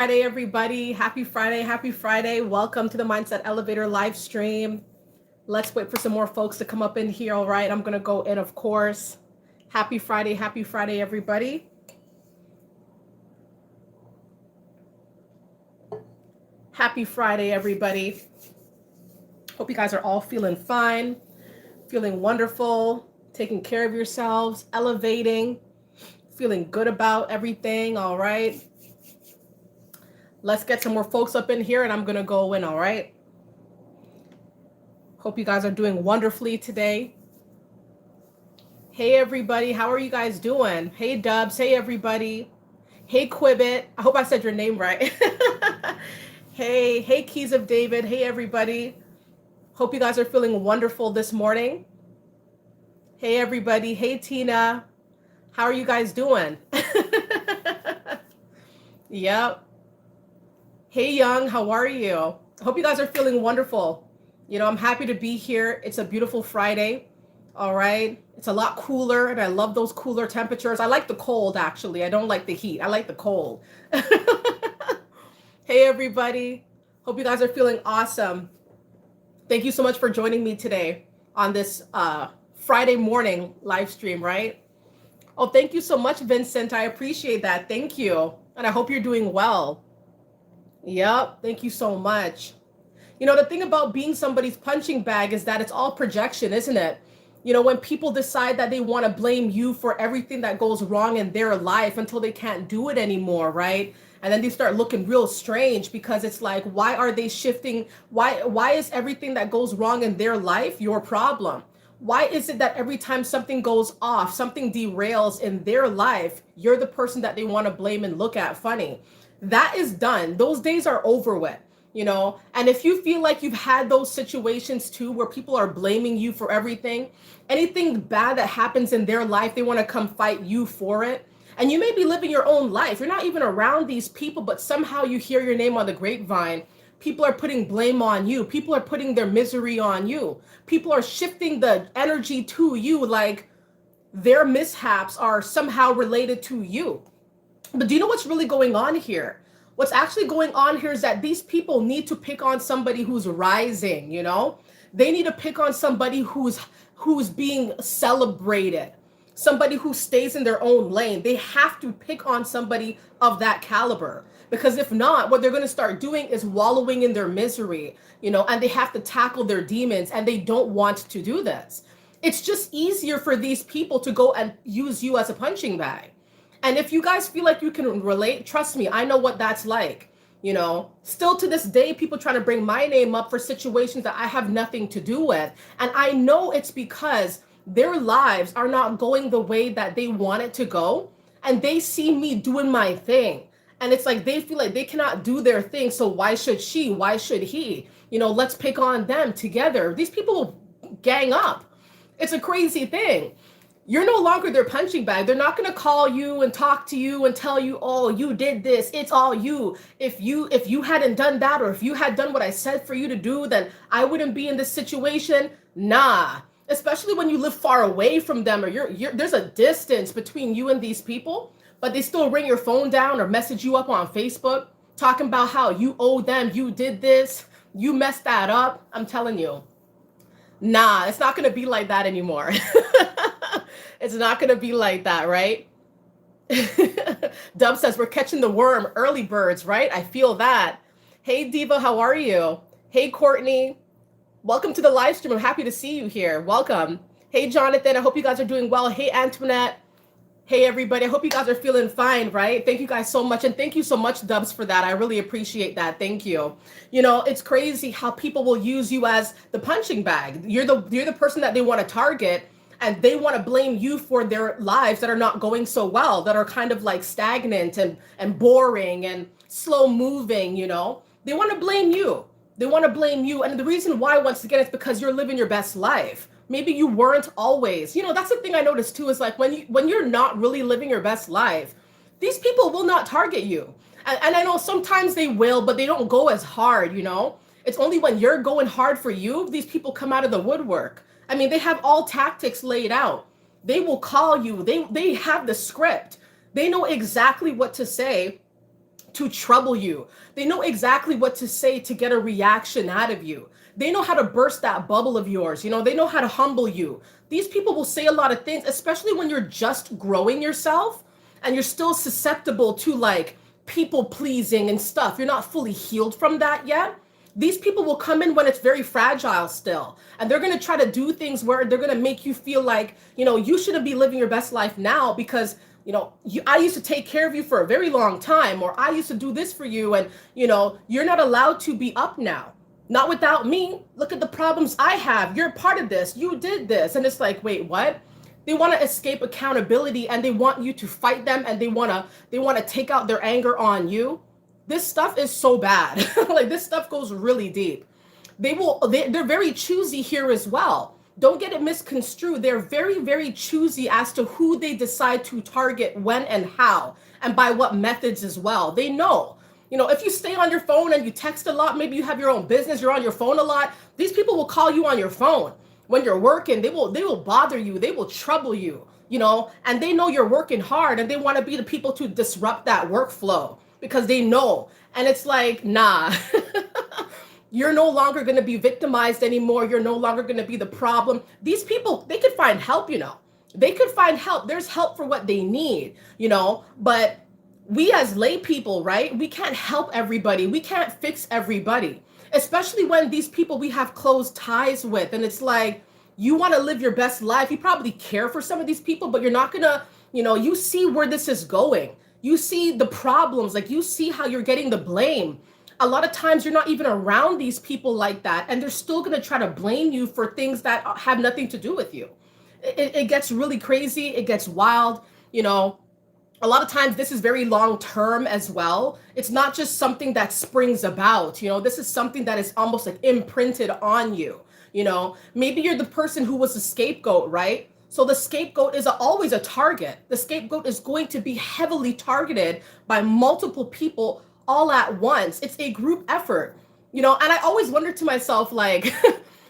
Friday, everybody. Happy Friday. Happy Friday. Welcome to the Mindset Elevator live stream. Let's wait for some more folks to come up in here. All right. I'm going to go in, of course. Happy Friday. Happy Friday, everybody. Happy Friday, everybody. Hope you guys are all feeling fine, feeling wonderful, taking care of yourselves, elevating, feeling good about everything. All right. Let's get some more folks up in here and I'm going to go in. All right. Hope you guys are doing wonderfully today. Hey, everybody. How are you guys doing? Hey, Dubs. Hey, everybody. Hey, Quibbit. I hope I said your name right. Hey, Keys of David. Hey, everybody. Hope you guys are feeling wonderful this morning. Hey, everybody. Hey, Tina. How are you guys doing? Yep. Hey, Young. How are you? I hope you guys are feeling wonderful. I'm happy to be here. It's a beautiful Friday. All right. It's a lot cooler and I love those cooler temperatures. I like the cold, actually. I don't like the heat. I like the cold. Hey, everybody. Hope you guys are feeling awesome. Thank you so much for joining me today on this Friday morning live stream, right? Oh, thank you so much, Vincent. I appreciate that. Thank you. And I hope you're doing well. Yep. Thank you so much. The thing about being somebody's punching bag is that it's all projection, isn't it? When people decide that they want to blame you for everything that goes wrong in their life until they can't do it anymore, right? And then they start looking real strange because it's like, why are they shifting? Why is everything that goes wrong in their life your problem? Why is it that every time something goes off, something derails in their life, you're the person that they want to blame and look at funny? That is done. Those days are over with. And if you feel like you've had those situations too where people are blaming you for everything, anything bad that happens in their life, they want to come fight you for it. And you may be living your own life, you're not even around these people, but somehow you hear your name on the grapevine. People are putting blame on you, people are putting their misery on you, people are shifting the energy to you, like their mishaps are somehow related to you. But do you know what's really going on here? What's actually going on here is that these people need to pick on somebody who's rising, They need to pick on somebody who's being celebrated, somebody who stays in their own lane. They have to pick on somebody of that caliber. Because if not, what they're going to start doing is wallowing in their misery, and they have to tackle their demons, and they don't want to do this. It's just easier for these people to go and use you as a punching bag. And if you guys feel like you can relate, trust me, I know what that's like. Still to this day, people trying to bring my name up for situations that I have nothing to do with. And I know it's because their lives are not going the way that they want it to go. And they see me doing my thing. And it's like they feel like they cannot do their thing. So why should she? Why should he? Let's pick on them together. These people gang up. It's a crazy thing. You're no longer their punching bag. They're not going to call you and talk to you and tell you, oh, you did this. It's all you. If you hadn't done that, or if you had done what I said for you to do, then I wouldn't be in this situation. Nah. Especially when you live far away from them, or there's a distance between you and these people, but they still ring your phone down or message you up on Facebook talking about how you owe them, you did this, you messed that up. I'm telling you. Nah, it's not going to be like that anymore. It's not going to be like that, right? Dub says we're catching the worm, early birds, right? I feel that. Hey, Diva, how are you? Hey, Courtney. Welcome to the live stream. I'm happy to see you here. Welcome. Hey, Jonathan. I hope you guys are doing well. Hey, Antoinette. Hey, everybody. I hope you guys are feeling fine, right? Thank you guys so much. And thank you so much, Dubs, for that. I really appreciate that. Thank you. It's crazy how people will use you as the punching bag. You're the person that they want to target, and they want to blame you for their lives that are not going so well, that are kind of like stagnant and boring and slow moving, They want to blame you. They want to blame you. And the reason why, once again, is because you're living your best life. Maybe you weren't always. That's the thing I noticed too, is like when you're not really living your best life, these people will not target you. And I know sometimes they will, but they don't go as hard, It's only when you're going hard for you, these people come out of the woodwork. I mean, they have all tactics laid out. They will call you. They have the script. They know exactly what to say to trouble you. They know exactly what to say to get a reaction out of you. They know how to burst that bubble of yours. They know how to humble you. These people will say a lot of things, especially when you're just growing yourself and you're still susceptible to like people pleasing and stuff. You're not fully healed from that yet. These people will come in when it's very fragile still, and they're going to try to do things where they're going to make you feel like, you shouldn't be living your best life now because I used to take care of you for a very long time, or I used to do this for you, and you're not allowed to be up now. Not without me. Look at the problems I have. You're part of this. You did this. And it's like, wait, what? They want to escape accountability, and they want you to fight them, and they want to take out their anger on you. This stuff is so bad. Like, this stuff goes really deep. They're very choosy here as well. Don't get it misconstrued. They're very, very choosy as to who they decide to target, when and how, and by what methods as well. They know, if you stay on your phone and you text a lot, maybe you have your own business, you're on your phone a lot, these people will call you on your phone. When you're working, they will bother you. They will trouble you, and they know you're working hard, and they want to be the people to disrupt that workflow because they know. And it's like, nah. You're no longer going to be victimized anymore. You're no longer going to be the problem. These people, they could find help, They could find help. There's help for what they need, But we as lay people, right? We can't help everybody. We can't fix everybody, especially when these people we have close ties with. And it's like, you want to live your best life. You probably care for some of these people, but you're not going to, you see where this is going. You see the problems, like you see how you're getting the blame. A lot of times you're not even around these people like that, and they're still going to try to blame you for things that have nothing to do with you. It gets really crazy. It gets wild. A lot of times this is very long term as well. It's not just something that springs about. This is something that is almost like imprinted on you. Maybe you're the person who was the scapegoat, right? So the scapegoat is always a target. The scapegoat is going to be heavily targeted by multiple people all at once. It's a group effort, and I always wonder to myself, like,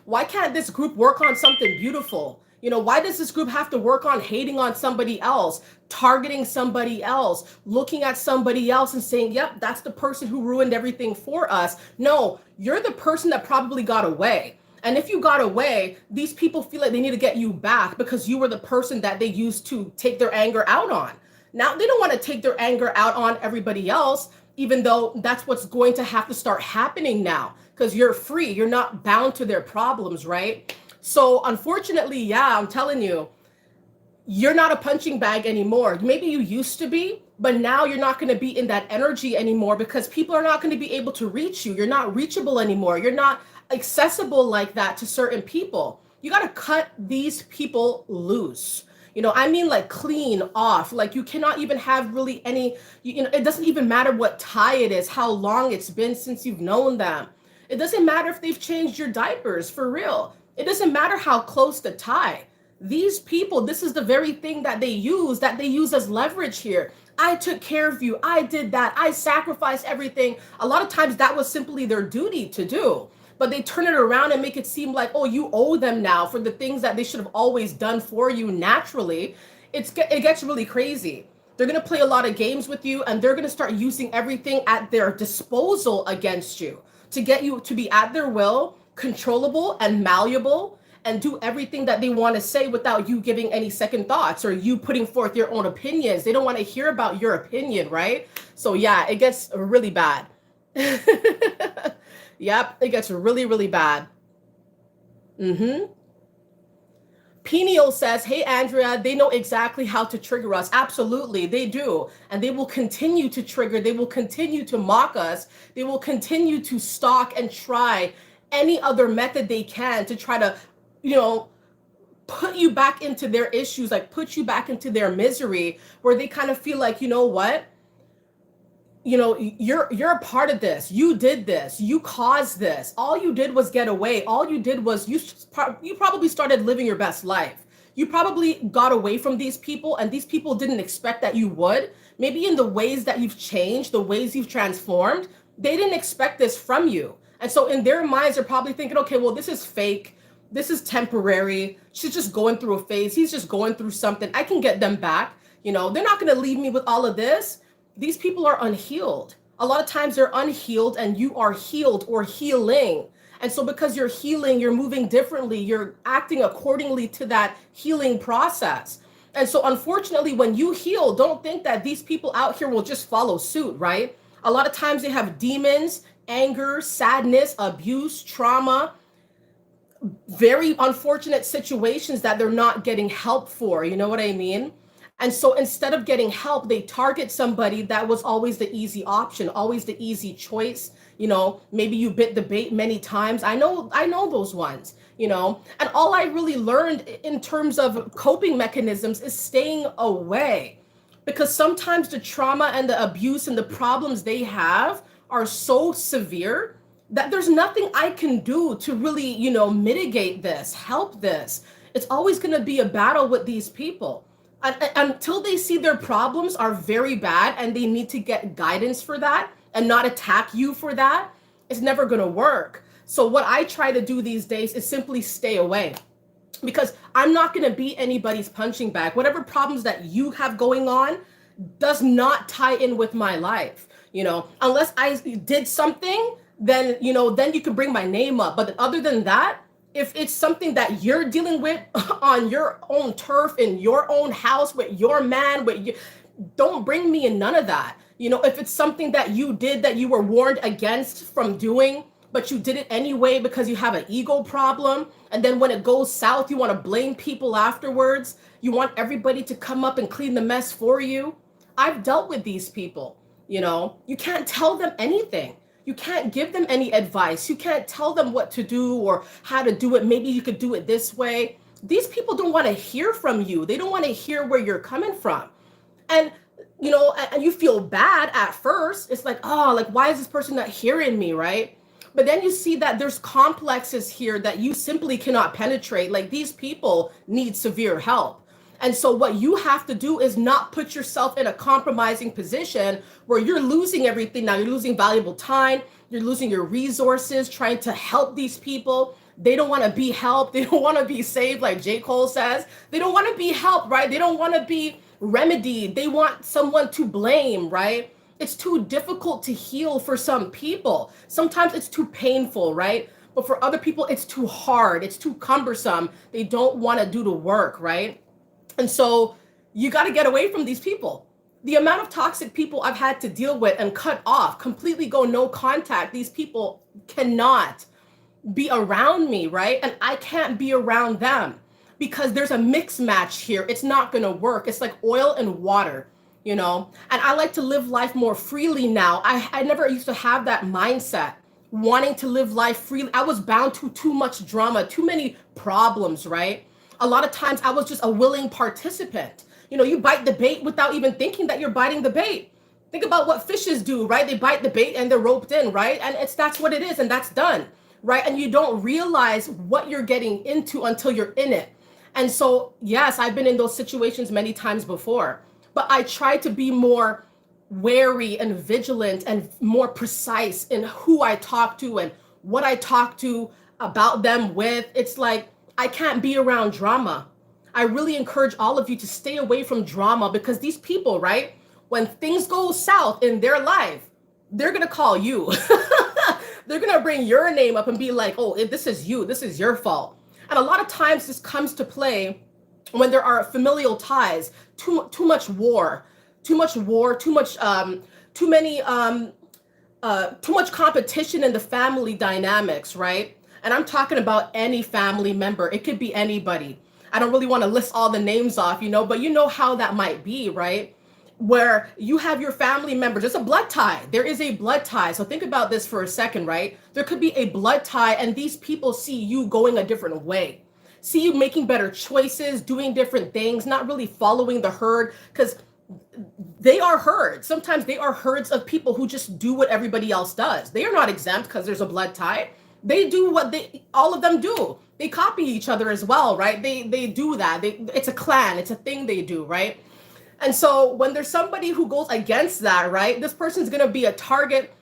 why can't this group work on something beautiful? Why does this group have to work on hating on somebody else, targeting somebody else, looking at somebody else and saying, yep, that's the person who ruined everything for us? No, you're the person that probably got away. And if you got away, these people feel like they need to get you back because you were the person that they used to take their anger out on. Now they don't want to take their anger out on everybody else, even though that's what's going to have to start happening now because you're free. You're not bound to their problems, right? So unfortunately, yeah, I'm telling you, you're not a punching bag anymore. Maybe you used to be, but now you're not going to be in that energy anymore because people are not going to be able to reach you. You're not reachable anymore. You're not accessible like that to certain people. You got to cut these people loose. I mean, like clean off. Like you cannot even have really any, it doesn't even matter what tie it is, how long it's been since you've known them. It doesn't matter if they've changed your diapers, for real. It doesn't matter how close the tie. These people, this is the very thing that they use as leverage here. I took care of you. I did that. I sacrificed everything. A lot of times that was simply their duty to do. But they turn it around and make it seem like, oh, you owe them now for the things that they should have always done for you naturally. It gets really crazy. They're going to play a lot of games with you, and they're going to start using everything at their disposal against you to get you to be at their will, controllable and malleable, and do everything that they want to say without you giving any second thoughts or you putting forth your own opinions. They don't want to hear about your opinion, right? So yeah, it gets really bad. Yep, it gets really, really bad. Peniel says, hey, Andrea, they know exactly how to trigger us. Absolutely, they do. And they will continue to trigger. They will continue to mock us. They will continue to stalk and try any other method they can to try to, put you back into their issues, like put you back into their misery, where they kind of feel like, you know what? You're a part of this. You did this. You caused this. All you did was get away. All you did was you probably started living your best life. You probably got away from these people, and these people didn't expect that you would. Maybe in the ways that you've changed, the ways you've transformed, they didn't expect this from you. And so in their minds, they're probably thinking, okay, well, this is fake. This is temporary. She's just going through a phase. He's just going through something. I can get them back. They're not going to leave me with all of this. These people are unhealed. A lot of times they're unhealed and you are healed or healing. And so because you're healing, you're moving differently, you're acting accordingly to that healing process. And so unfortunately, when you heal, don't think that these people out here will just follow suit, right? A lot of times they have demons, anger, sadness, abuse, trauma, very unfortunate situations that they're not getting help for. You know what I mean? And so instead of getting help, they target somebody that was always the easy option, always the easy choice. You know, maybe you bit the bait many times. I know those ones, you know. And all I really learned in terms of coping mechanisms is staying away, because sometimes the trauma and the abuse and the problems they have are so severe that there's nothing I can do to really, mitigate this, help this. It's always going to be a battle with these people. Until they see their problems are very bad and they need to get guidance for that and not attack you for that, it's never going to work. So what I try to do these days is simply stay away, because I'm not going to be anybody's punching bag. Whatever problems that you have going on does not tie in with my life. Unless I did something, then you can bring my name up. But other than that, if it's something that you're dealing with on your own turf, in your own house, with your man, don't bring me in none of that. If it's something that you did that you were warned against from doing, but you did it anyway because you have an ego problem, and then when it goes south, you want to blame people afterwards. You want everybody to come up and clean the mess for you. I've dealt with these people. You can't tell them anything. You can't give them any advice. You can't tell them what to do or how to do it. Maybe you could do it this way. These people don't want to hear from you. They don't want to hear where you're coming from. And, and you feel bad at first. It's like, oh, like, why is this person not hearing me, right? But then you see that there's complexes here that you simply cannot penetrate. Like, these people need severe help. And so what you have to do is not put yourself in a compromising position where you're losing everything. Now you're losing valuable time. You're losing your resources trying to help these people. They don't want to be helped. They don't want to be saved, like J. Cole says. They don't want to be helped, right? They don't want to be remedied. They want someone to blame, right? It's too difficult to heal for some people. Sometimes it's too painful, right? But for other people, it's too hard. It's too cumbersome. They don't want to do the work, right? And so you got to get away from these people. The amount of toxic people I've had to deal with and cut off, completely go no contact. These people cannot be around me, right? And I can't be around them because there's a mix match here. It's not going to work. It's like oil and water, And I like to live life more freely now. I never used to have that mindset, wanting to live life freely. I was bound to too much drama, too many problems, right? A lot of times I was just a willing participant. You bite the bait without even thinking that you're biting the bait. Think about what fishes do, right? They bite the bait and they're roped in, right? And that's what it is, and that's done, right? And you don't realize what you're getting into until you're in it. And so, yes, I've been in those situations many times before, but I try to be more wary and vigilant and more precise in who I talk to and what I talk to about them with. It's like, I can't be around drama. I really encourage all of you to stay away from drama, because these people, right, when things go south in their life, they're going to call you. They're going to bring your name up and be like, oh, this is you. This is your fault. And a lot of times this comes to play when there are familial ties, too much war, too much, too much competition in the family dynamics, right? And I'm talking about any family member. It could be anybody. I don't really want to list all the names off, but you know how that might be, right? Where you have your family members, it's a blood tie. There is a blood tie. So think about this for a second, right? There could be a blood tie, and these people see you going a different way, see you making better choices, doing different things, not really following the herd, because they are herds. Sometimes they are herds of people who just do what everybody else does. They are not exempt because there's a blood tie. They do what all of them do. They copy each other as well, right? They do that. It's a clan. It's a thing they do, right? And so when there's somebody who goes against that, right, this person's going to be a target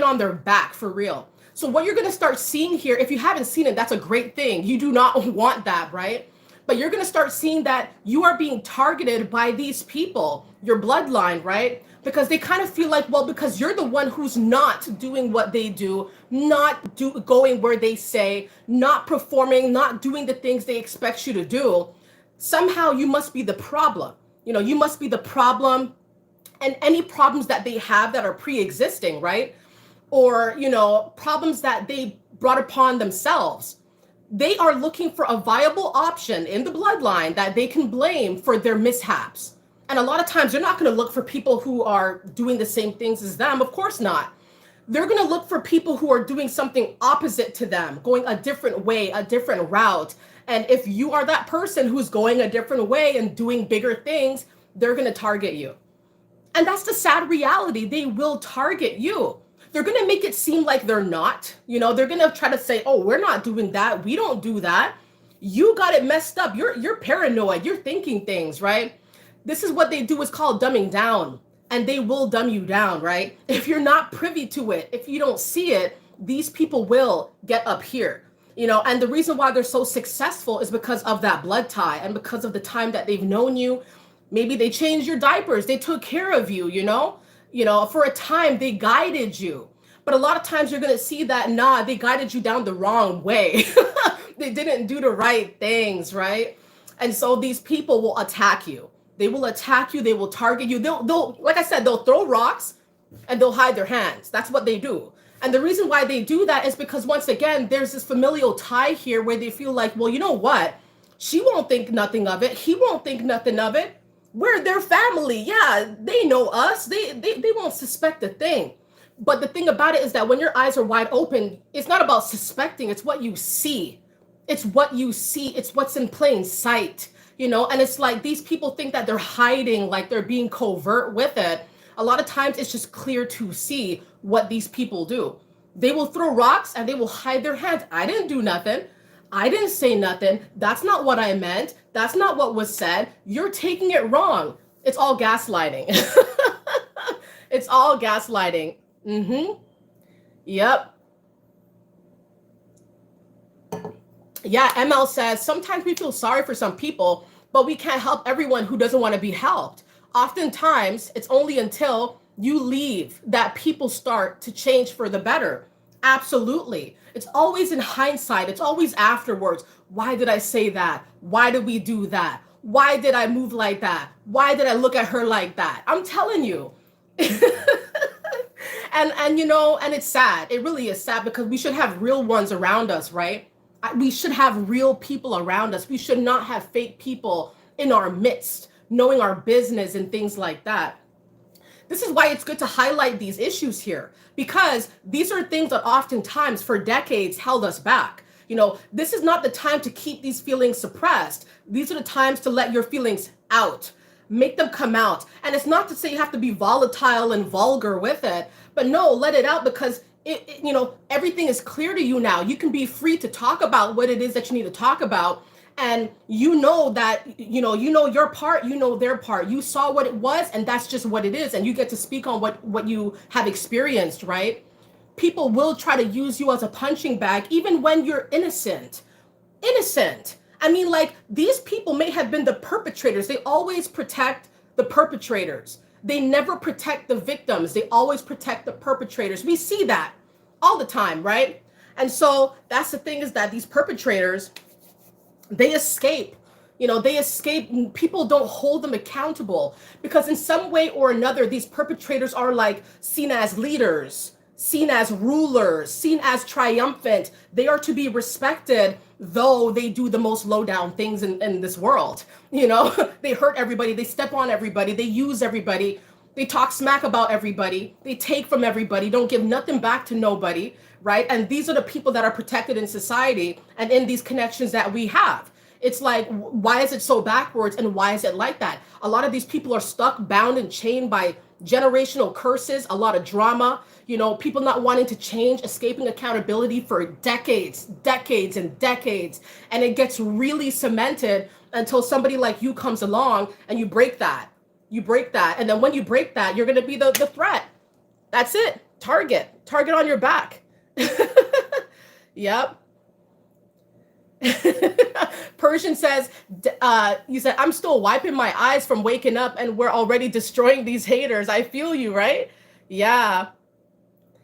on their back for real. So what you're going to start seeing here, if you haven't seen it, that's a great thing. You do not want that, right? But you're going to start seeing that you are being targeted by these people, your bloodline, right? Because they kind of feel like, well, because you're the one who's not doing what they do, not going where they say, not performing, not doing the things they expect you to do, somehow you must be the problem. You must be the problem, and any problems that they have that are pre-existing, right? Or, problems that they brought upon themselves. They are looking for a viable option in the bloodline that they can blame for their mishaps. And a lot of times they're not going to look for people who are doing the same things as them. Of course not. They're going to look for people who are doing something opposite to them, going a different way, a different route. And if you are that person who's going a different way and doing bigger things, they're going to target you. And that's the sad reality. They will target you. They're going to make it seem like they're not. They're going to try to say, oh, we're not doing that. We don't do that. You got it messed up. You're paranoid. You're thinking things, right? This is what they do, is called dumbing down. And they will dumb you down, right? If you're not privy to it, if you don't see it, these people will get up here. And the reason why they're so successful is because of that blood tie and because of the time that they've known you. Maybe they changed your diapers. They took care of you, for a time they guided you. But a lot of times you're going to see that, they guided you down the wrong way. They didn't do the right things, right? And so these people will attack you. They will attack you. They will target you. They'll, like I said, they'll throw rocks and they'll hide their hands. That's what they do. And the reason why they do that is because, once again, there's this familial tie here where they feel like, well, you know what? She won't think nothing of it. He won't think nothing of it. We're their family. Yeah, they know us. They won't suspect a thing. But the thing about it is that when your eyes are wide open, it's not about suspecting. It's what you see. It's what you see. It's what's in plain sight, and it's like these people think that they're hiding, like they're being covert with it. A lot of times it's just clear to see what these people do. They will throw rocks and they will hide their hands. I didn't do nothing. I didn't say nothing. That's not what I meant. That's not what was said. You're taking it wrong. It's all gaslighting. It's all gaslighting. Yep. Yeah, ML says, sometimes we feel sorry for some people, but we can't help everyone who doesn't want to be helped. Oftentimes, it's only until you leave that people start to change for the better. Absolutely. It's always in hindsight. It's always afterwards. Why did I say that? Why did we do that? Why did I move like that? Why did I look at her like that? I'm telling you. and it's sad. It really is sad, because we should have real ones around us, right? We should have real people around us. We should not have fake people in our midst, knowing our business and things like that. This is why it's good to highlight these issues here, because these are things that oftentimes for decades held us back. This is not the time to keep these feelings suppressed. These are the times to let your feelings out, make them come out. And it's not to say you have to be volatile and vulgar with it, but no, let it out, because everything is clear to you now. You can be free to talk about what it is that you need to talk about. And that, your part, their part. You saw what it was, and that's just what it is. And you get to speak on what you have experienced, right? People will try to use you as a punching bag, even when you're innocent. Innocent. I mean, like, these people may have been the perpetrators. They always protect the perpetrators. They never protect the victims. They always protect the perpetrators. We see that all the time, right? And so that's the thing, is that these perpetrators, they escape. They escape. People don't hold them accountable, because in some way or another, these perpetrators are like seen as leaders, seen as rulers, seen as triumphant. They are to be respected, though they do the most low down things in this world. They hurt everybody. They step on everybody. They use everybody. They talk smack about everybody. They take from everybody, don't give nothing back to nobody, right? And these are the people that are protected in society and in these connections that we have. It's like, why is it so backwards, and why is it like that? A lot of these people are stuck, bound, and chained by generational curses, a lot of drama, people not wanting to change, escaping accountability for decades, and decades. And it gets really cemented until somebody like you comes along and you break that. And then when you break that, you're going to be the threat. That's it. Target on your back. Yep. Persian says, you said, I'm still wiping my eyes from waking up and we're already destroying these haters. I feel you, right? Yeah.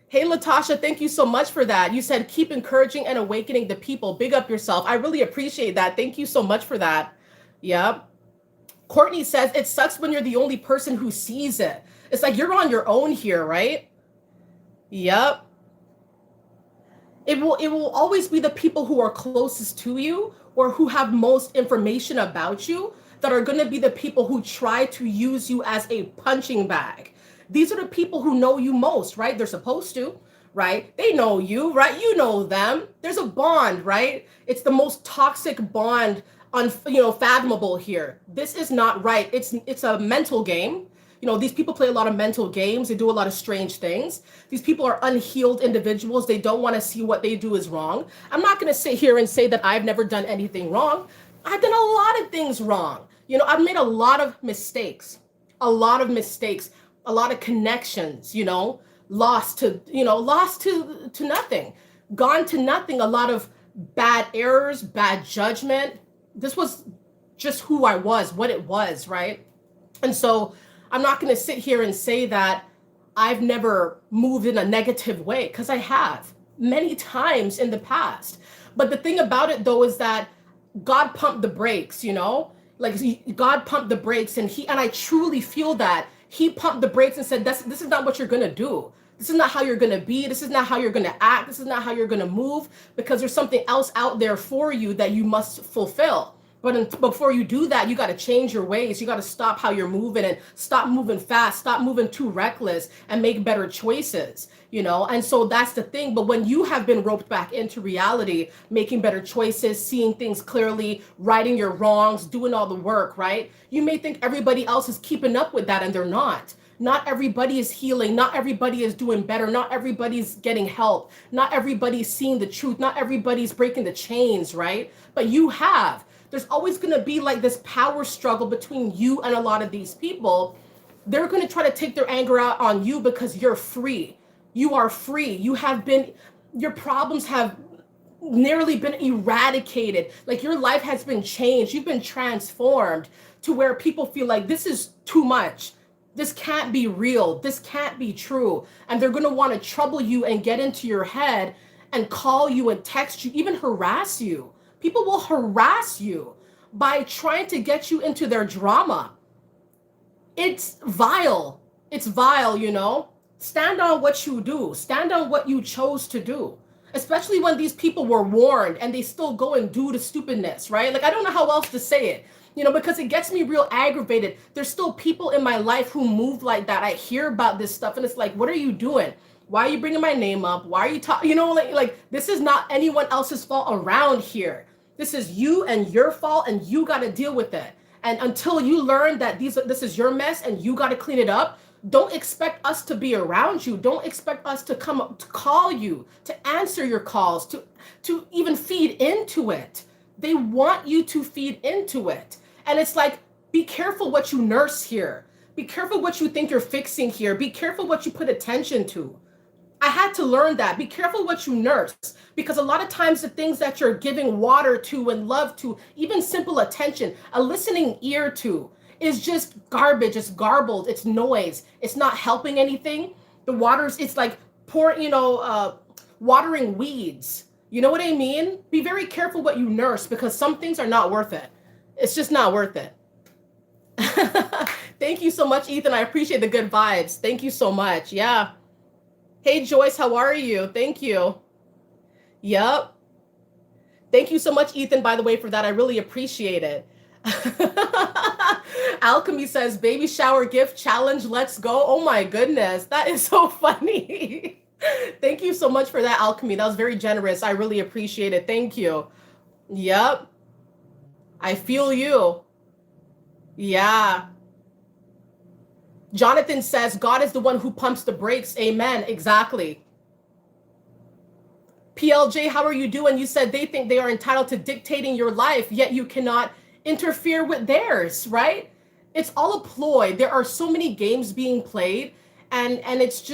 Hey, Latasha, thank you so much for that. You said, keep encouraging and awakening the people. Big up yourself. I really appreciate that. Thank you so much for that. Yep. Courtney says, it sucks when you're the only person who sees it. It's like you're on your own here, right? Yep. It will always be the people who are closest to you or who have most information about you that are going to be the people who try to use you as a punching bag. These are the people who know you most, right? They're supposed to, right? They know you, right? You know them. There's a bond, right? It's the most toxic bond fathomable here. This is not right. It's a mental game. These people play a lot of mental games. They do a lot of strange things. These people are unhealed individuals. They don't want to see what they do is wrong. I'm not going to sit here and say that I've never done anything wrong. I've done a lot of things wrong. I've made a lot of mistakes, a lot of connections, lost to nothing, gone to nothing, a lot of bad errors, bad judgment. This was just who I was, what it was, right? And so I'm not going to sit here and say that I've never moved in a negative way, because I have many times in the past. But the thing about it, though, is that God pumped the brakes, like God pumped the brakes, and I truly feel that he pumped the brakes and said, this is not what you're going to do. This is not how you're going to be. This is not how you're going to act. This is not how you're going to move, because there's something else out there for you that you must fulfill. But before you do that, you got to change your ways. You got to stop how you're moving and stop moving fast, stop moving too reckless, and make better choices, And so that's the thing. But when you have been roped back into reality, making better choices, seeing things clearly, righting your wrongs, doing all the work, right? You may think everybody else is keeping up with that, and they're not. Not everybody is healing. Not everybody is doing better. Not everybody's getting help. Not everybody's seeing the truth. Not everybody's breaking the chains, right? But you have. There's always going to be like this power struggle between you and a lot of these people. They're going to try to take their anger out on you because you're free. You are free. Your problems have nearly been eradicated. Like your life has been changed. You've been transformed to where people feel like this is too much. This can't be real. This can't be true. And they're going to want to trouble you and get into your head and call you and text you, even harass you. People will harass you by trying to get you into their drama. It's vile. It's vile, Stand on what you do. Stand on what you chose to do. Especially when these people were warned and they still go and do the stupidness, right? Like, I don't know how else to say it, because it gets me real aggravated. There's still people in my life who move like that. I hear about this stuff and it's like, what are you doing? Why are you bringing my name up? Why are you talking? Like this is not anyone else's fault around here. This is you and your fault, and you got to deal with it. And until you learn that this is your mess and you got to clean it up, don't expect us to be around you. Don't expect us to come up to call you, to answer your calls, to even feed into it. They want you to feed into it. And it's like, be careful what you nurse here. Be careful what you think you're fixing here. Be careful what you put attention to. I had to learn that. Be careful what you nurse, because a lot of times the things that you're giving water to and love to, even simple attention, a listening ear to, is just garbage. It's garbled. It's noise. It's not helping anything. It's like watering weeds. You know what I mean? Be very careful what you nurse, because some things are not worth it. It's just not worth it. Thank you so much, Ethan. I appreciate the good vibes. Thank you so much. Yeah. Hey, Joyce, how are you? Thank you. Yep. Thank you so much, Ethan, by the way, for that. I really appreciate it. Alchemy says, baby shower gift challenge, let's go. Oh my goodness, that is so funny. Thank you so much for that, Alchemy. That was very generous. I really appreciate it. Thank you. Yep. I feel you. Yeah. Jonathan says, God is the one who pumps the brakes. Amen. Exactly. PLJ, how are you doing? You said they think they are entitled to dictating your life, yet you cannot interfere with theirs, right? It's all a ploy. There are so many games being played, and it's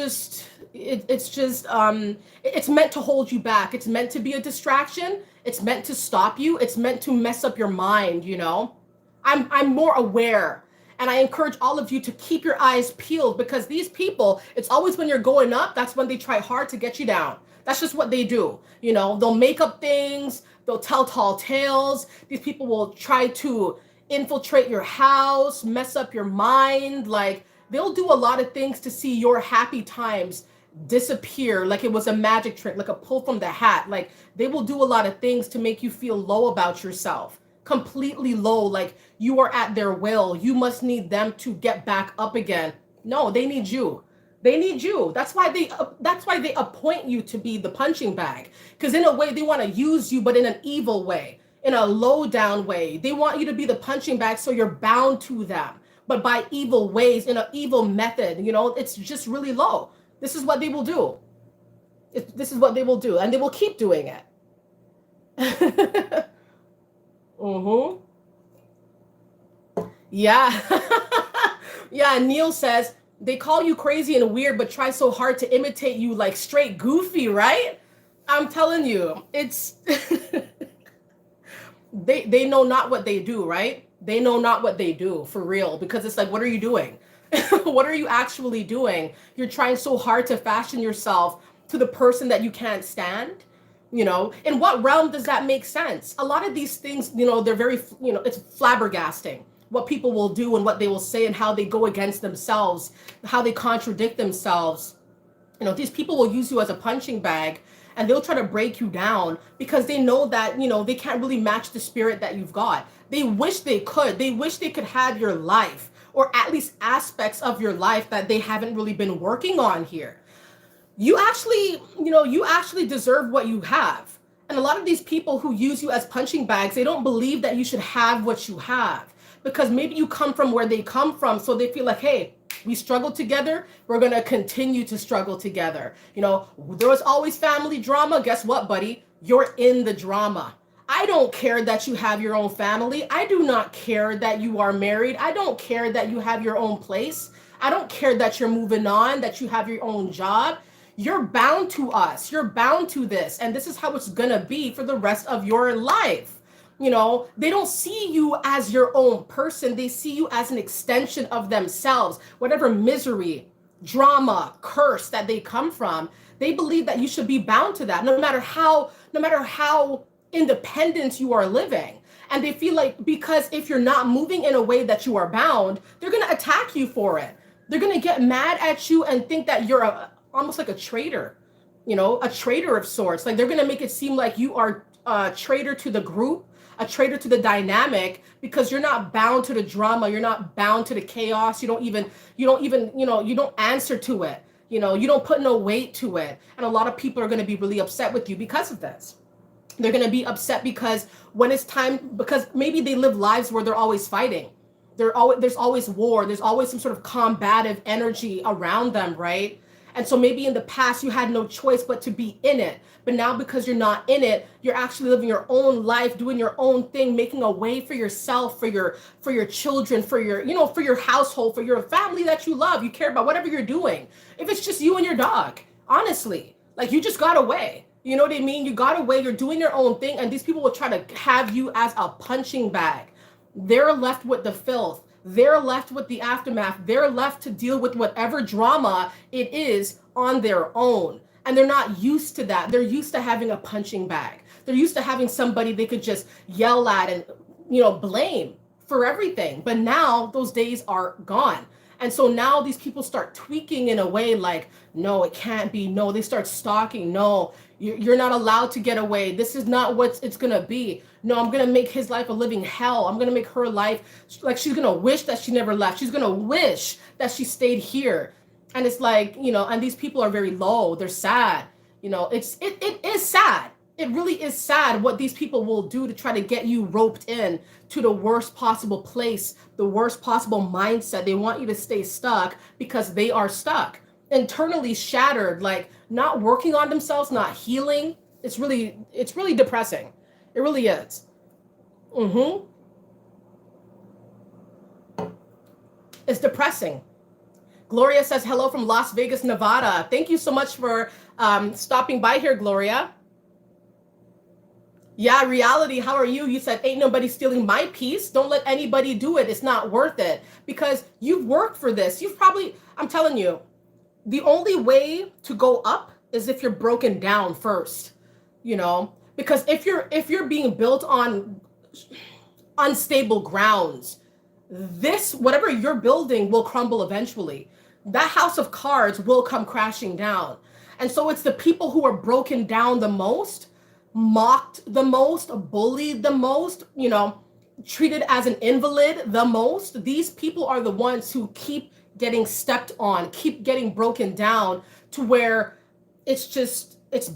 meant to hold you back. It's meant to be a distraction. It's meant to stop you. It's meant to mess up your mind, you know. I'm more aware, and I encourage all of you to keep your eyes peeled, because these people, it's always when you're going up, that's when they try hard to get you down. That's just what they do. You know, they'll make up things, they'll tell tall tales. These people will try to infiltrate your house, mess up your mind. Like, they'll do a lot of things to see your happy times disappear like it was a magic trick, like a pull from the hat. Like, they will do a lot of things to make you feel low about yourself, completely low, like you are at their will. You must need them to get back up again. No, they need you. They need you. That's why they appoint you to be the punching bag, because in a way they want to use you, but in an evil way, in a low down way. They want you to be the punching bag so you're bound to them, but by evil ways, in an evil method. You know, it's just really low. This is what they will do. This is what they will do, and they will keep doing it. Mm-hmm. Yeah. Yeah, Neil says they call you crazy and weird, but try so hard to imitate you like straight goofy, right? I'm telling you, it's they know not what they do, right? They know not what they do for real, because it's like, what are you doing? What are you actually doing? You're trying so hard to fashion yourself to the person that you can't stand. You know, in what realm does that make sense? A lot of these things, you know, they're very, you know, it's flabbergasting what people will do and what they will say and how they go against themselves, how they contradict themselves. You know, these people will use you as a punching bag, and they'll try to break you down because they know that, you know, they can't really match the spirit that you've got. They wish they could. They wish they could have your life, or at least aspects of your life that they haven't really been working on here. You actually, you know, you actually deserve what you have. And a lot of these people who use you as punching bags, they don't believe that you should have what you have, because maybe you come from where they come from. So they feel like, hey, we struggled together, we're going to continue to struggle together. You know, there was always family drama. Guess what, buddy? You're in the drama. I don't care that you have your own family. I do not care that you are married. I don't care that you have your own place. I don't care that you're moving on, that you have your own job. You're bound to us. You're bound to this. And this is how it's going to be for the rest of your life. You know, they don't see you as your own person. They see you as an extension of themselves. Whatever misery, drama, curse that they come from, they believe that you should be bound to that, no matter how independent you are living. And they feel like, because if you're not moving in a way that you are bound, they're going to attack you for it. They're going to get mad at you and think that you're almost like a traitor, you know, a traitor of sorts. Like, they're going to make it seem like you are a traitor to the group, a traitor to the dynamic, because you're not bound to the drama. You're not bound to the chaos. You don't even, you don't answer to it. You know, you don't put no weight to it. And a lot of people are going to be really upset with you because of this. They're going to be upset because when it's time, because maybe they live lives where they're always fighting. There's always war. There's always some sort of combative energy around them, right? And so maybe in the past you had no choice but to be in it. But now, because you're not in it, you're actually living your own life, doing your own thing, making a way for yourself, for your children, for your household, for your family that you love, you care about, whatever you're doing. If it's just you and your dog, honestly, like, you just got away. You know what I mean? You got away, you're doing your own thing, and these people will try to have you as a punching bag. They're left with the filth. They're left with the aftermath. They're left to deal with whatever drama it is on their own. And they're not used to that. They're used to having a punching bag. They're used to having somebody they could just yell at and, blame for everything. But now those days are gone. And so now these people start tweaking in a way like, no, it can't be. No, they start stalking. No, you're not allowed to get away. This is not what it's going to be. No, I'm going to make his life a living hell. I'm going to make her life like she's going to wish that she never left. She's going to wish that she stayed here. And it's like, and these people are very low. They're sad. It is sad. It really is sad what these people will do to try to get you roped in to the worst possible place, the worst possible mindset. They want you to stay stuck because they are stuck, internally shattered, like not working on themselves, not healing. It's really depressing. It really is. It's depressing. Gloria says hello from Las Vegas, Nevada. Thank you so much for stopping by here, Gloria. Yeah, reality, how are you? You said, ain't nobody stealing my peace. Don't let anybody do it. It's not worth it because you've worked for this. You've probably, I'm telling you, the only way to go up is if you're broken down first, you know, because if you're being built on unstable grounds, this, whatever you're building will crumble eventually. That house of cards will come crashing down. And so it's the people who are broken down the most, mocked the most, bullied the most, you know, treated as an invalid the most. These people are the ones who keep getting stepped on, keep getting broken down to where it's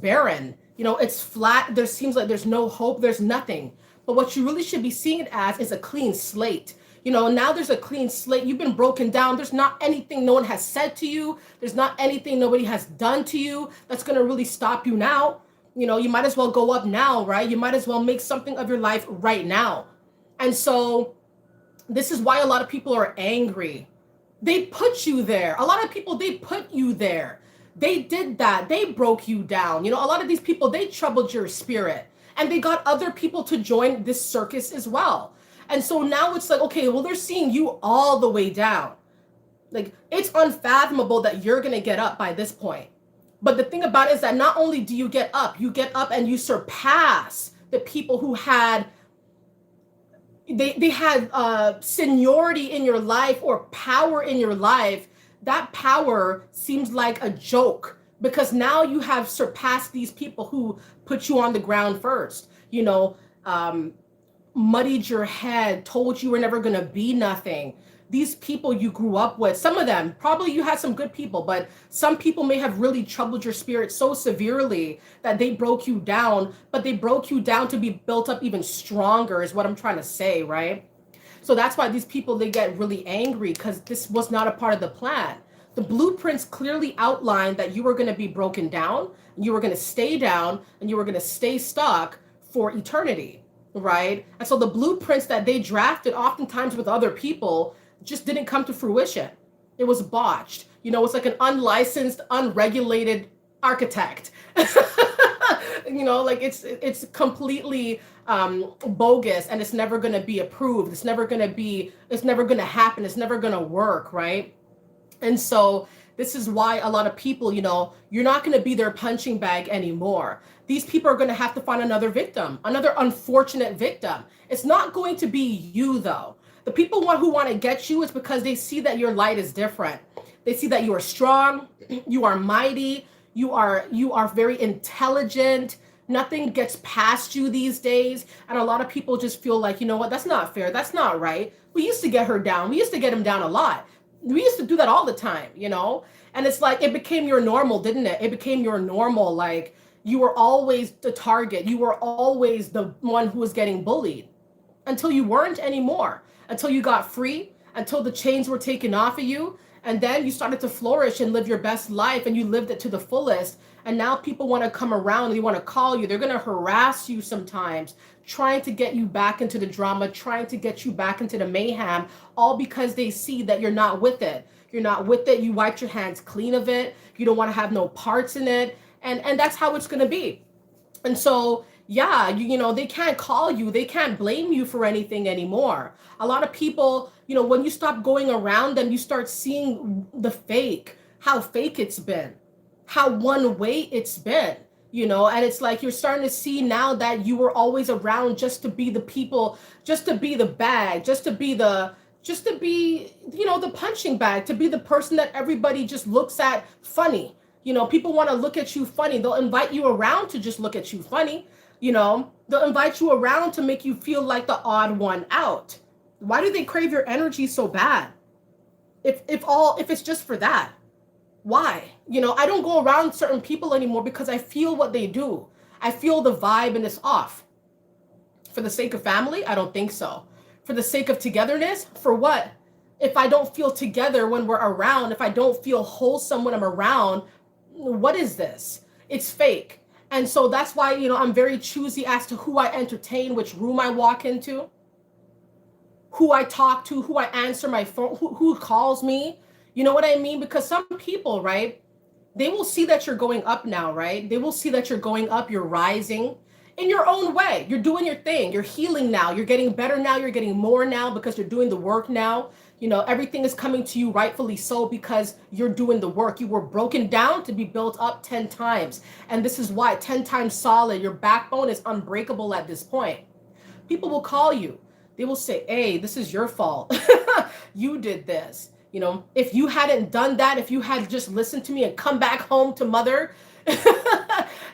barren. You know, it's flat. There seems like there's no hope. There's nothing. But what you really should be seeing it as is a clean slate. You know, now there's a clean slate. You've been broken down. There's not anything no one has said to you. There's not anything nobody has done to you that's going to really stop you now. You know, you might as well go up now, right? You might as well make something of your life right now. And so this is why a lot of people are angry. They put you there. A lot of people, they put you there. They did that. They broke you down. You know, a lot of these people, they troubled your spirit and they got other people to join this circus as well. And so now it's like, okay, well, they're seeing you all the way down. Like, it's unfathomable that you're going to get up by this point. But the thing about it is that not only do you get up and you surpass the people who had, they had seniority in your life or power in your life. That power seems like a joke because now you have surpassed these people who put you on the ground first, you know, muddied your head, told you were never going to be nothing. These people you grew up with, some of them, probably you had some good people, but some people may have really troubled your spirit so severely that they broke you down, but they broke you down to be built up even stronger is what I'm trying to say, right? So that's why these people, they get really angry because this was not a part of the plan. The blueprints clearly outlined that you were going to be broken down, you were going to stay down, and you were going to stay stuck for eternity, right? And so the blueprints that they drafted oftentimes with other people just didn't come to fruition. It was botched. You know, it's like an unlicensed, unregulated architect. You know, like it's completely bogus and it's never going to be approved. It's never going to happen. It's never going to work, right? And so this is why a lot of people, you know, you're not going to be their punching bag anymore. These people are going to have to find another victim, another unfortunate victim. It's not going to be you, though. The people who want to get you is because they see that your light is different. They see that you are strong, you are mighty, you are very intelligent. Nothing gets past you these days. And a lot of people just feel like, you know what, that's not fair. That's not right. We used to get her down. We used to get him down a lot. We used to do that all the time, you know? And it's like, it became your normal, didn't it? It became your normal. Like, you were always the target. You were always the one who was getting bullied until you weren't anymore, until you got free, until the chains were taken off of you. And then you started to flourish and live your best life and you lived it to the fullest. And now people want to come around and they want to call you. They're going to harass you sometimes, trying to get you back into the drama, trying to get you back into the mayhem, all because they see that you're not with it. You're not with it. You wiped your hands clean of it. You don't want to have no parts in it. And that's how it's going to be. And so, yeah, you know, they can't call you. They can't blame you for anything anymore. A lot of people, you know, when you stop going around them, you start seeing the fake, how fake it's been, how one way it's been, you know, and it's like you're starting to see now that you were always around just to be the people, just to be the bag, just to be, you know, the punching bag, to be the person that everybody just looks at funny. You know, people want to look at you funny. They'll invite you around to just look at you funny. You know, they'll invite you around to make you feel like the odd one out. Why do they crave your energy so bad? If it's just for that, why? You know, I don't go around certain people anymore because I feel what they do. I feel the vibe and it's off. For the sake of family, I don't think so. For the sake of togetherness, for what? If I don't feel together when we're around, if I don't feel wholesome when I'm around, what is this? It's fake. And so that's why, you know, I'm very choosy as to who I entertain, which room I walk into, who I talk to, who I answer my phone, who calls me. You know what I mean? Because some people, right, they will see that you're going up now, right? They will see that you're going up, you're rising in your own way. You're doing your thing. You're healing now. You're getting better now. You're getting more now because you're doing the work now. You know, everything is coming to you rightfully so because you're doing the work. You were broken down to be built up 10 times. And this is why 10 times solid, your backbone is unbreakable at this point. People will call you. They will say, hey, this is your fault. You did this. You know, if you hadn't done that, if you had just listened to me and come back home to mother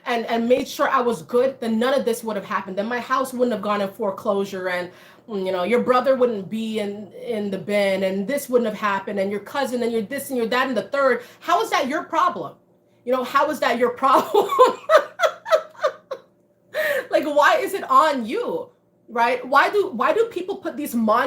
and made sure I was good, then none of this would have happened. Then my house wouldn't have gone in foreclosure, and you know, your brother wouldn't be in the bin, and this wouldn't have happened, and your cousin and your this and your that and the third. How is that your problem? You know, how is that your problem? Like, why is it on you? Right? Why do people put these why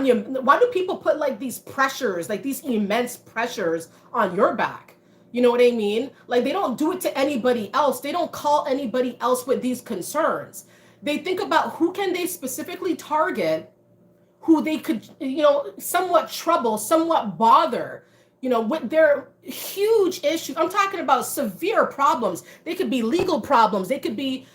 do people put like these pressures, like these immense pressures on your back? You know what I mean? Like, they don't do it to anybody else. They don't call anybody else with these concerns. They think about who can they specifically target, who they could, you know, somewhat trouble, somewhat bother, you know, with their huge issues. I'm talking about severe problems. They could be legal problems. They could be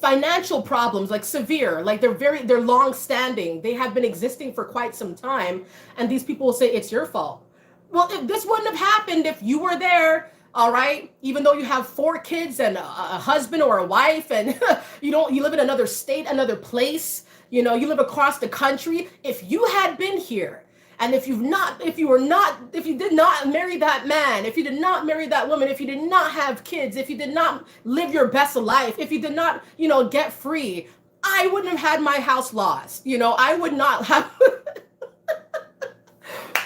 financial problems, like severe, like they're long standing. They have been existing for quite some time. And these people will say, it's your fault. Well, if this wouldn't have happened if you were there, all right, even though you have 4 kids and a husband or a wife, and you live in another state, another place, you know, you live across the country. If you had been here, and if you did not marry that man, if you did not marry that woman, if you did not have kids, if you did not live your best life, if you did not, you know, get free, I wouldn't have had my house lost. You know, I would not have.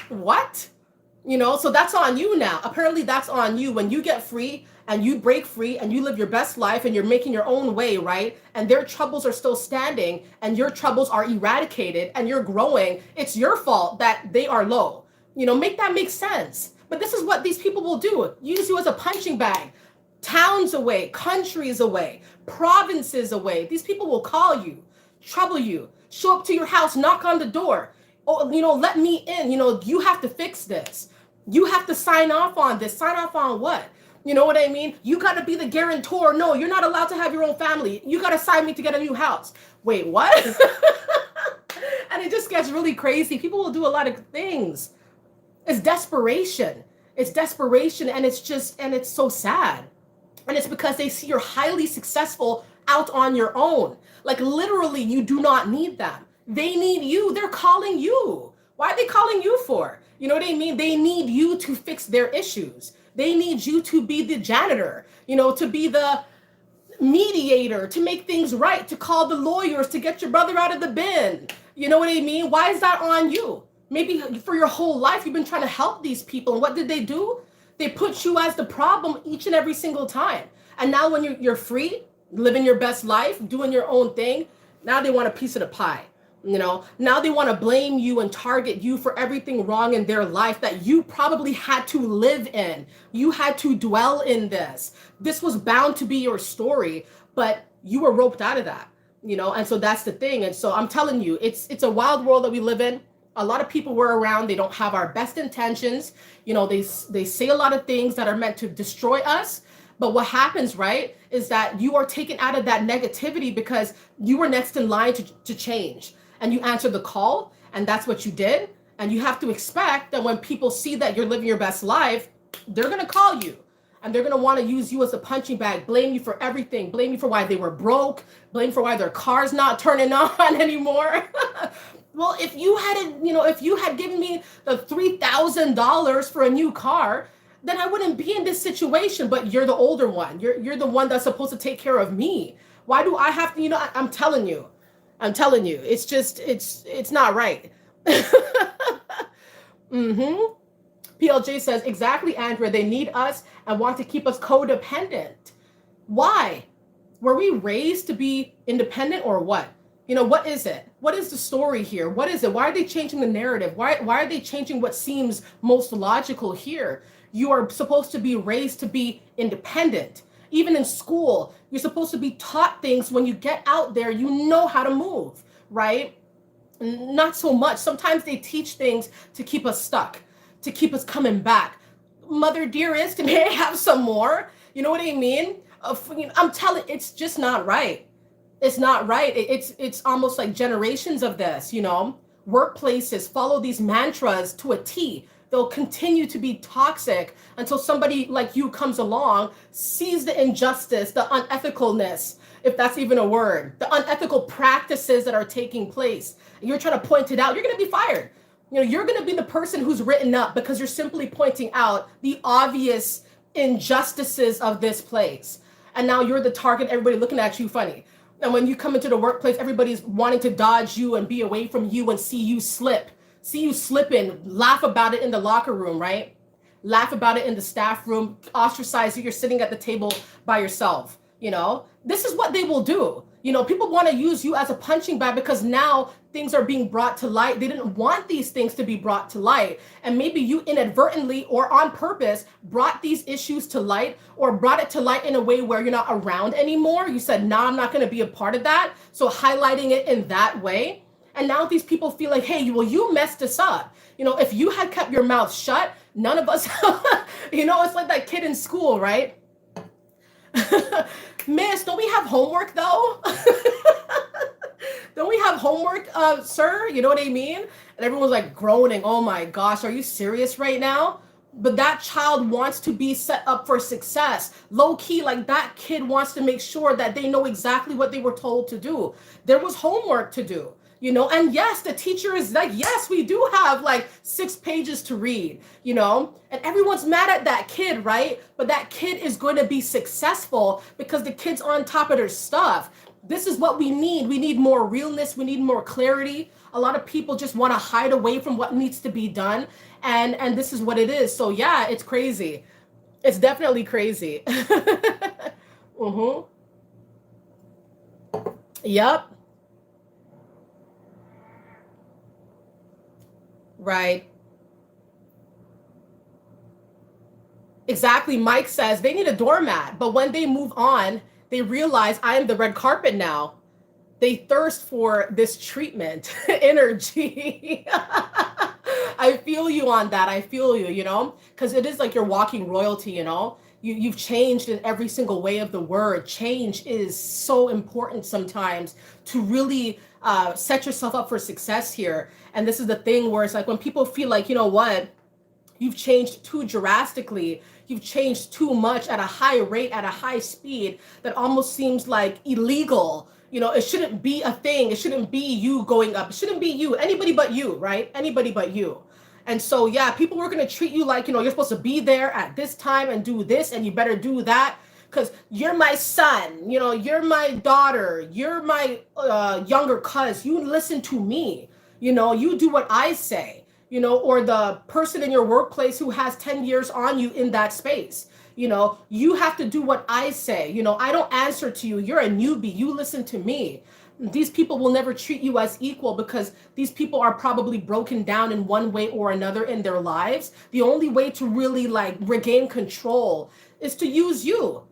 What? You know, so that's on you now. Apparently that's on you. When you get free and you break free and you live your best life and you're making your own way, right? And their troubles are still standing and your troubles are eradicated and you're growing, it's your fault that they are low. You know, make that make sense. But this is what these people will do. Use you as a punching bag. Towns away, countries away, provinces away. These people will call you, trouble you, show up to your house, knock on the door. Oh, you know, let me in. You know, you have to fix this. You have to sign off on this. Sign off on what? You know what I mean? You got to be the guarantor. No, you're not allowed to have your own family. You got to sign me to get a new house. Wait, what? And it just gets really crazy. People will do a lot of things. It's desperation. It's desperation. And it's so sad. And it's because they see you're highly successful out on your own. Like, literally, you do not need them. They need you. They're calling you. Why are they calling you for? You know what I mean? They need you to fix their issues. They need you to be the janitor, you know, to be the mediator, to make things right, to call the lawyers, to get your brother out of the bin. You know what I mean? Why is that on you? Maybe for your whole life, you've been trying to help these people. And what did they do? They put you as the problem each and every single time. And now when you're free, living your best life, doing your own thing, now they want a piece of the pie. You know, now they want to blame you and target you for everything wrong in their life that you probably had to live in. You had to dwell in this. This was bound to be your story, but you were roped out of that, you know? And so that's the thing. And so I'm telling you, it's a wild world that we live in. A lot of people were around. They don't have our best intentions. You know, they say a lot of things that are meant to destroy us. But what happens, right, is that you are taken out of that negativity because you were next in line to change. And you answered the call, and that's what you did. And you have to expect that when people see that you're living your best life, they're going to call you. And they're going to want to use you as a punching bag, blame you for everything, blame you for why they were broke, blame for why their car's not turning on anymore. Well, if you had given me the $3,000 for a new car, then I wouldn't be in this situation. But you're the older one. You're the one that's supposed to take care of me. Why do I have to, you know, I'm telling you, it's just, it's not right. Mm-hmm. PLJ says, exactly, Andrea, they need us and want to keep us codependent. Why? Were we raised to be independent or what? You know, what is it? What is the story here? What is it? Why are they changing the narrative? Why are they changing what seems most logical here? You are supposed to be raised to be independent. Even in school, you're supposed to be taught things. When you get out there, you know how to move, right? Not so much. Sometimes they teach things to keep us stuck, to keep us coming back. Mother dearest, may I have some more? You know what I mean? I'm telling, it's just not right. It's not right. It's almost like generations of this, you know. Workplaces follow these mantras to a T. They'll continue to be toxic until somebody like you comes along, sees the injustice, the unethicalness, if that's even a word, the unethical practices that are taking place. And you're trying to point it out, you're going to be fired. You know, you're going to be the person who's written up because you're simply pointing out the obvious injustices of this place. And now you're the target, everybody looking at you funny. And when you come into the workplace, everybody's wanting to dodge you and be away from you and see you slipping, laugh about it in the locker room, right? Laugh about it in the staff room, ostracize you, you're sitting at the table by yourself, you know? This is what they will do. You know, people want to use you as a punching bag because now things are being brought to light. They didn't want these things to be brought to light. And maybe you inadvertently or on purpose brought these issues to light or brought it to light in a way where you're not around anymore. You said, nah, I'm not going to be a part of that. So highlighting it in that way. And now these people feel like, hey, well, you messed us up. You know, if you had kept your mouth shut, none of us, you know, it's like that kid in school, right? Miss, don't we have homework though? Don't we have homework, sir? You know what I mean? And everyone's like groaning, oh my gosh, are you serious right now? But that child wants to be set up for success. Low key, like that kid wants to make sure that they know exactly what they were told to do. There was homework to do. You know, and yes, the teacher is like, yes, we do have like 6 pages to read, you know, and everyone's mad at that kid, right? But that kid is going to be successful because the kid's on top of their stuff. This is what we need. We need more realness. We need more clarity. A lot of people just want to hide away from what needs to be done. And this is what it is. So yeah, it's crazy. It's definitely crazy. Mm-hmm. Yep. Right. Exactly. Mike says they need a doormat, but when they move on, they realize I am the red carpet now. They thirst for this treatment energy. I feel you on that. I feel you, you know, because it is like you're walking royalty, you know. You've changed in every single way of the word. Change is so important sometimes to really set yourself up for success here. And this is the thing where it's like when people feel like, you know what, you've changed too drastically, you've changed too much at a high rate, at a high speed, that almost seems like illegal. You know, it shouldn't be a thing. It shouldn't be you going up. It shouldn't be you. Anybody but you, right? Anybody but you. And so, yeah, people were going to treat you like, you know, you're supposed to be there at this time and do this, and you better do that because you're my son, you know, you're my daughter, you're my younger cousin. You listen to me, you know, you do what I say, you know, or the person in your workplace who has 10 years on you in that space. You know, you have to do what I say. You know, I don't answer to you. You're a newbie. You listen to me. These people will never treat you as equal because these people are probably broken down in one way or another in their lives. The only way to really like regain control is to use you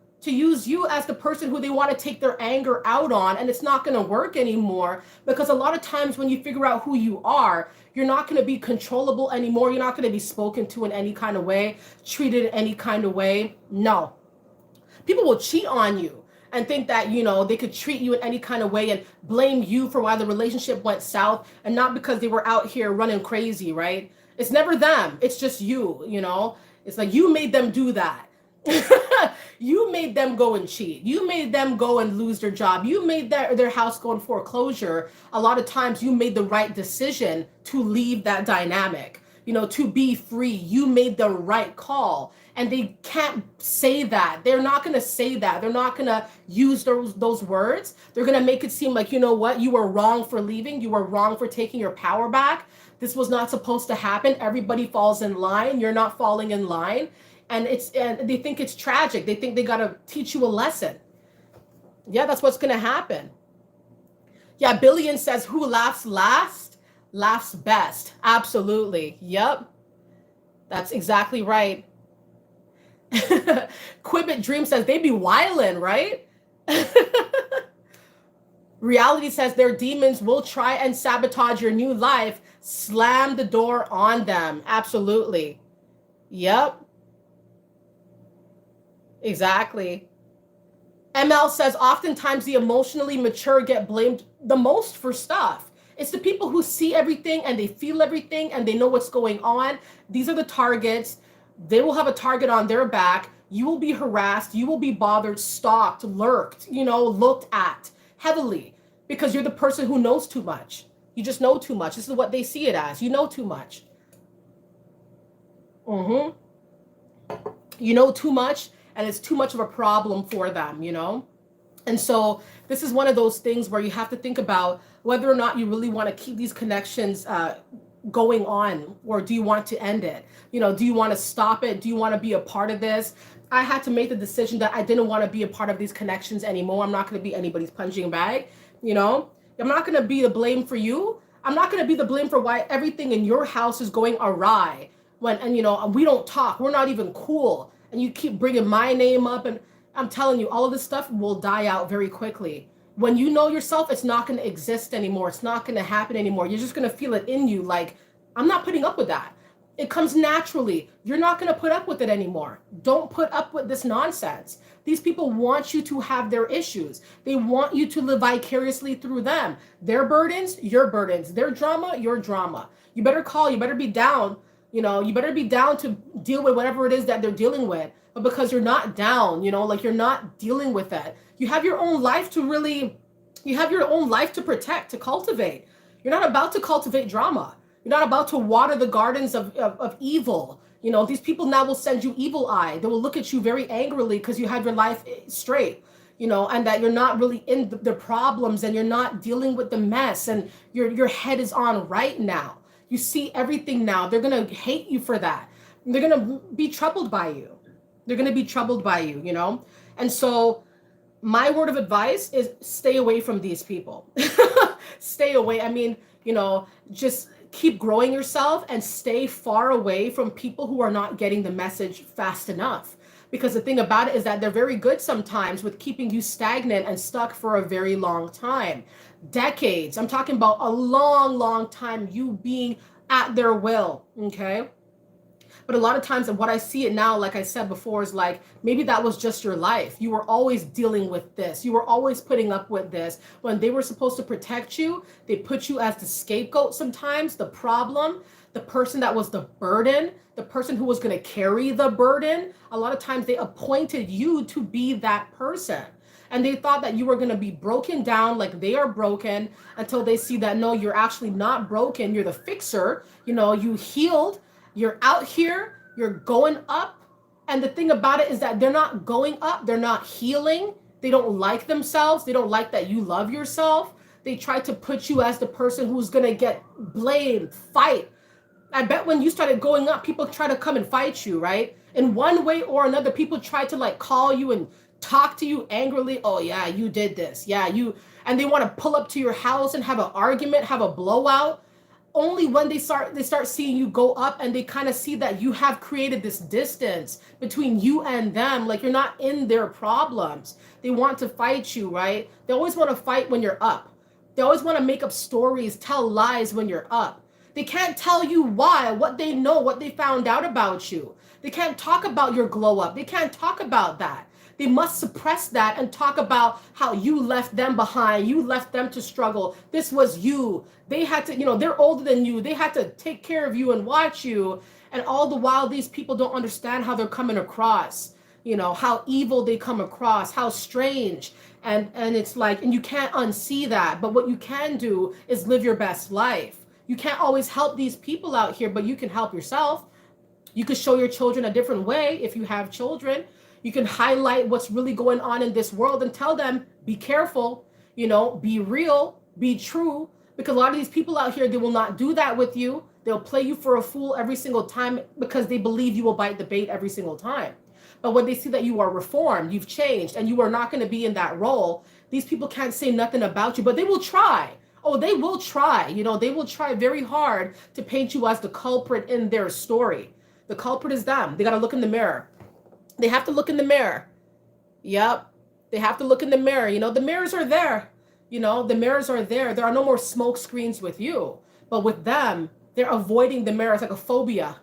as the person who they want to take their anger out on. And it's not going to work anymore because a lot of times when you figure out who you are, you're not going to be controllable anymore. You're not going to be spoken to in any kind of way, treated in any kind of way. No. People will cheat on you and think that, you know, they could treat you in any kind of way and blame you for why the relationship went south and not because they were out here running crazy, right? It's never them. It's just you, you know? It's like you made them do that. You made them go and cheat. You made them go and lose their job. You made their house go in foreclosure. A lot of times you made the right decision to leave that dynamic, you know, to be free. You made the right call. And they can't say that. They're not going to say that. They're not going to use those words. They're going to make it seem like, you know what, you were wrong for leaving. You were wrong for taking your power back. This was not supposed to happen. Everybody falls in line. You're not falling in line. And they think it's tragic. They think they got to teach you a lesson. Yeah, that's what's going to happen. Yeah, Billion says, who laughs last, laughs best. Absolutely. Yep. That's exactly right. Quibbit Dream says, they be wildin', right? Reality says their demons will try and sabotage your new life. Slam the door on them. Absolutely. Yep. Exactly. ML says oftentimes the emotionally mature get blamed the most for stuff. It's the people who see everything and they feel everything and they know what's going on. These are the targets. They will have a target on their back. You will be harassed. You will be bothered, stalked, lurked, looked at heavily because you're the person who knows too much. You just know too much. This is what they see it as. You know too much. Mm-hmm. You know too much, and it's too much of a problem for them. And so this is one of those things where you have to think about whether or not you really want to keep these connections going on, or do you want to end it? Do you want to stop it? Do you want to be a part of this? I had to make the decision that I didn't want to be a part of these connections anymore. I'm not going to be anybody's punching bag. I'm not going to be the blame for you. I'm not going to be the blame for why everything in your house is going awry and we don't talk. We're not even cool. And you keep bringing my name up, and I'm telling you, all of this stuff will die out very quickly. When you know yourself, it's not going to exist anymore. It's not going to happen anymore. You're just going to feel it in you. Like, I'm not putting up with that. It comes naturally. You're not going to put up with it anymore. Don't put up with this nonsense. These people want you to have their issues. They want you to live vicariously through them. Their burdens, your burdens. Their drama, your drama. You better call. You better be down. You better be down to deal with whatever it is that they're dealing with. But because you're not down, like you're not dealing with that. You have your own life to protect, to cultivate. You're not about to cultivate drama. You're not about to water the gardens of evil. These people now will send you evil eye. They will look at you very angrily because you have your life straight, and that you're not really in the problems, and you're not dealing with the mess, and your head is on right now. You see everything now. They're going to hate you for that. They're going to be troubled by you. And so my word of advice is stay away from these people. Stay away. I mean, just keep growing yourself and stay far away from people who are not getting the message fast enough. Because the thing about it is that they're very good sometimes with keeping you stagnant and stuck for a very long time. Decades. I'm talking about a long, long time, you being at their will. Okay. But a lot of times, and what I see it now, like I said before, is like, maybe that was just your life. You were always dealing with this. You were always putting up with this. When they were supposed to protect you, they put you as the scapegoat sometimes, the problem, the person that was the burden, the person who was going to carry the burden. A lot of times they appointed you to be that person. And they thought that you were going to be broken down like they are broken, until they see that, no, you're actually not broken. You're the fixer. You healed. You're out here, you're going up. And the thing about it is that they're not going up, they're not healing. They don't like themselves. They don't like that you love yourself. They try to put you as the person who's going to get blamed, fight. I bet when you started going up, people try to come and fight you, right? In one way or another, people try to call you and talk to you angrily. Oh yeah, you did this. Yeah, and they want to pull up to your house and have an argument, have a blowout. Only when they start seeing you go up, and they kind of see that you have created this distance between you and them, like you're not in their problems. They want to fight you, right? They always want to fight when you're up. They always want to make up stories, tell lies when you're up. They can't tell you why, what they know, what they found out about you. They can't talk about your glow up. They can't talk about that. They must suppress that and talk about how you left them behind. You left them to struggle. This was you. They had to, they're older than you. They had to take care of you and watch you. And all the while, these people don't understand how they're coming across, how evil they come across, how strange. And it's like, and you can't unsee that. But what you can do is live your best life. You can't always help these people out here, but you can help yourself. You could show your children a different way if you have children. You can highlight what's really going on in this world and tell them, be careful, be real, be true. Because a lot of these people out here, they will not do that with you. They'll play you for a fool every single time because they believe you will bite the bait every single time. But when they see that you are reformed, you've changed, and you are not going to be in that role, these people can't say nothing about you, but they will try. Oh, they will try. They will try very hard to paint you as the culprit in their story. The culprit is them. They got to look in the mirror. They have to look in the mirror. Yep. They have to look in the mirror. The mirrors are there. You know, the mirrors are there. There are no more smoke screens with you. But with them, they're avoiding the mirror. It's like a phobia.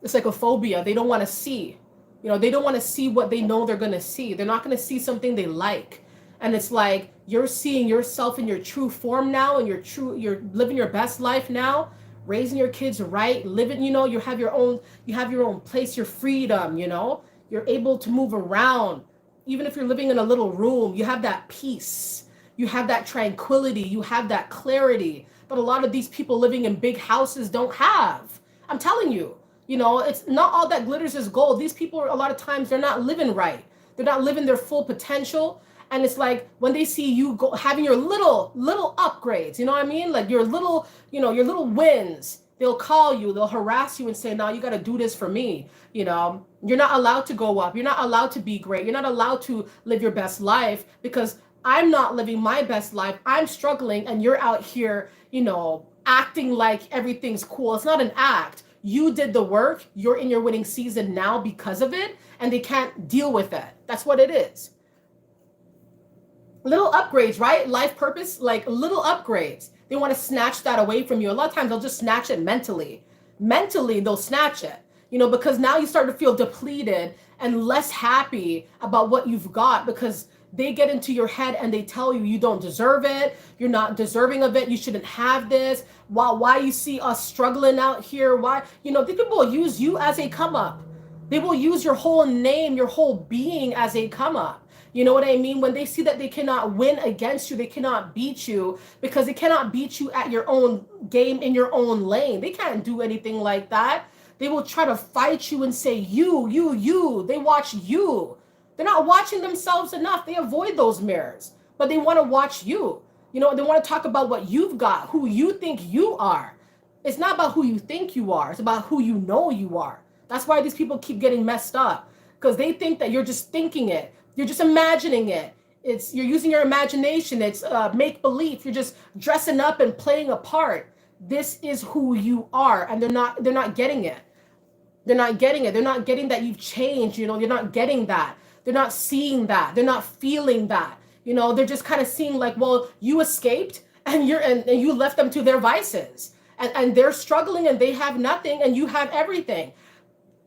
It's like a phobia. They don't want to see. You know, they don't want to see what they know they're going to see. They're not going to see something they like. And it's like you're seeing yourself in your true form now, and you're living your best life now, raising your kids right, living, you know, you have your own place, your freedom, you know, you're able to move around. Even if you're living in a little room, you have that peace, you have that tranquility, you have that clarity. But a lot of these people living in big houses don't have. I'm telling you, you know, it's not all that glitters is gold. These people, a lot of times, they're not living right. They're not living their full potential. And it's like when they see you go having your little upgrades, you know what I mean? Like your little, you know, your little wins, they'll call you, they'll harass you and say, no, you got to do this for me. You know, you're not allowed to go up. You're not allowed to be great. You're not allowed to live your best life because I'm not living my best life. I'm struggling and you're out here, you know, acting like everything's cool. It's not an act. You did the work. You're in your winning season now because of it, and they can't deal with it. That's what it is. Little upgrades, right? Life purpose, like little upgrades. They want to snatch that away from you. A lot of times they'll just snatch it mentally. Mentally, they'll snatch it, you know, because now you start to feel depleted and less happy about what you've got because they get into your head and they tell you you don't deserve it. You're not deserving of it. You shouldn't have this. Why you see us struggling out here? Why, you know, these people will use you as a come up. They will use your whole name, your whole being as a come up. You know what I mean? When they see that they cannot win against you, they cannot beat you because they cannot beat you at your own game in your own lane. They can't do anything like that. They will try to fight you and say, you. They watch you. They're not watching themselves enough. They avoid those mirrors, but they want to watch you. You know, they want to talk about what you've got, who you think you are. It's not about who you think you are. It's about who you know you are. That's why these people keep getting messed up because they think that you're just thinking it. You're just imagining it. You're using your imagination. It's make believe. You're just dressing up and playing a part. This is who you are, and they're not getting it. They're not getting it. They're not getting that you've changed. You know, you're not getting that. They're not seeing that. They're not feeling that. You know, they're just kind of seeing like, well, you escaped and you left them to their vices, and they're struggling and they have nothing, and you have everything.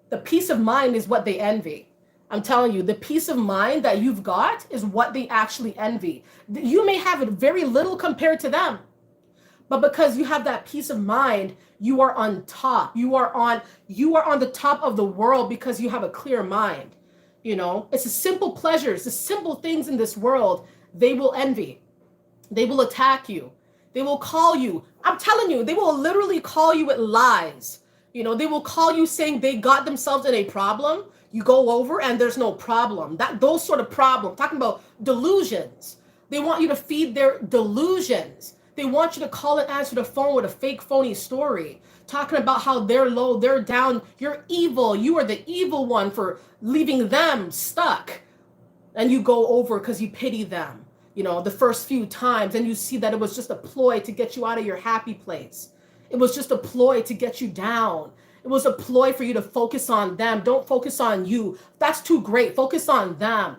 The peace of mind is what they envy. I'm telling you, the peace of mind that you've got is what they actually envy. You may have it very little compared to them, but because you have that peace of mind, you are on top. You are on the top of the world because you have a clear mind. You know, it's the simple pleasures, the simple things in this world, they will envy. They will attack you. They will call you. I'm telling you, they will literally call you with lies. You know, they will call you saying they got themselves in a problem. You go over and there's no problem. Those sort of problems, talking about delusions. They want you to feed their delusions. They want you to call and answer the phone with a fake phony story, talking about how they're low, they're down, you're evil. You are the evil one for leaving them stuck. And you go over because you pity them, you know, the first few times, and you see that it was just a ploy to get you out of your happy place. It was just a ploy to get you down. It was a ploy for you to focus on them. Don't focus on you. That's too great. Focus on them.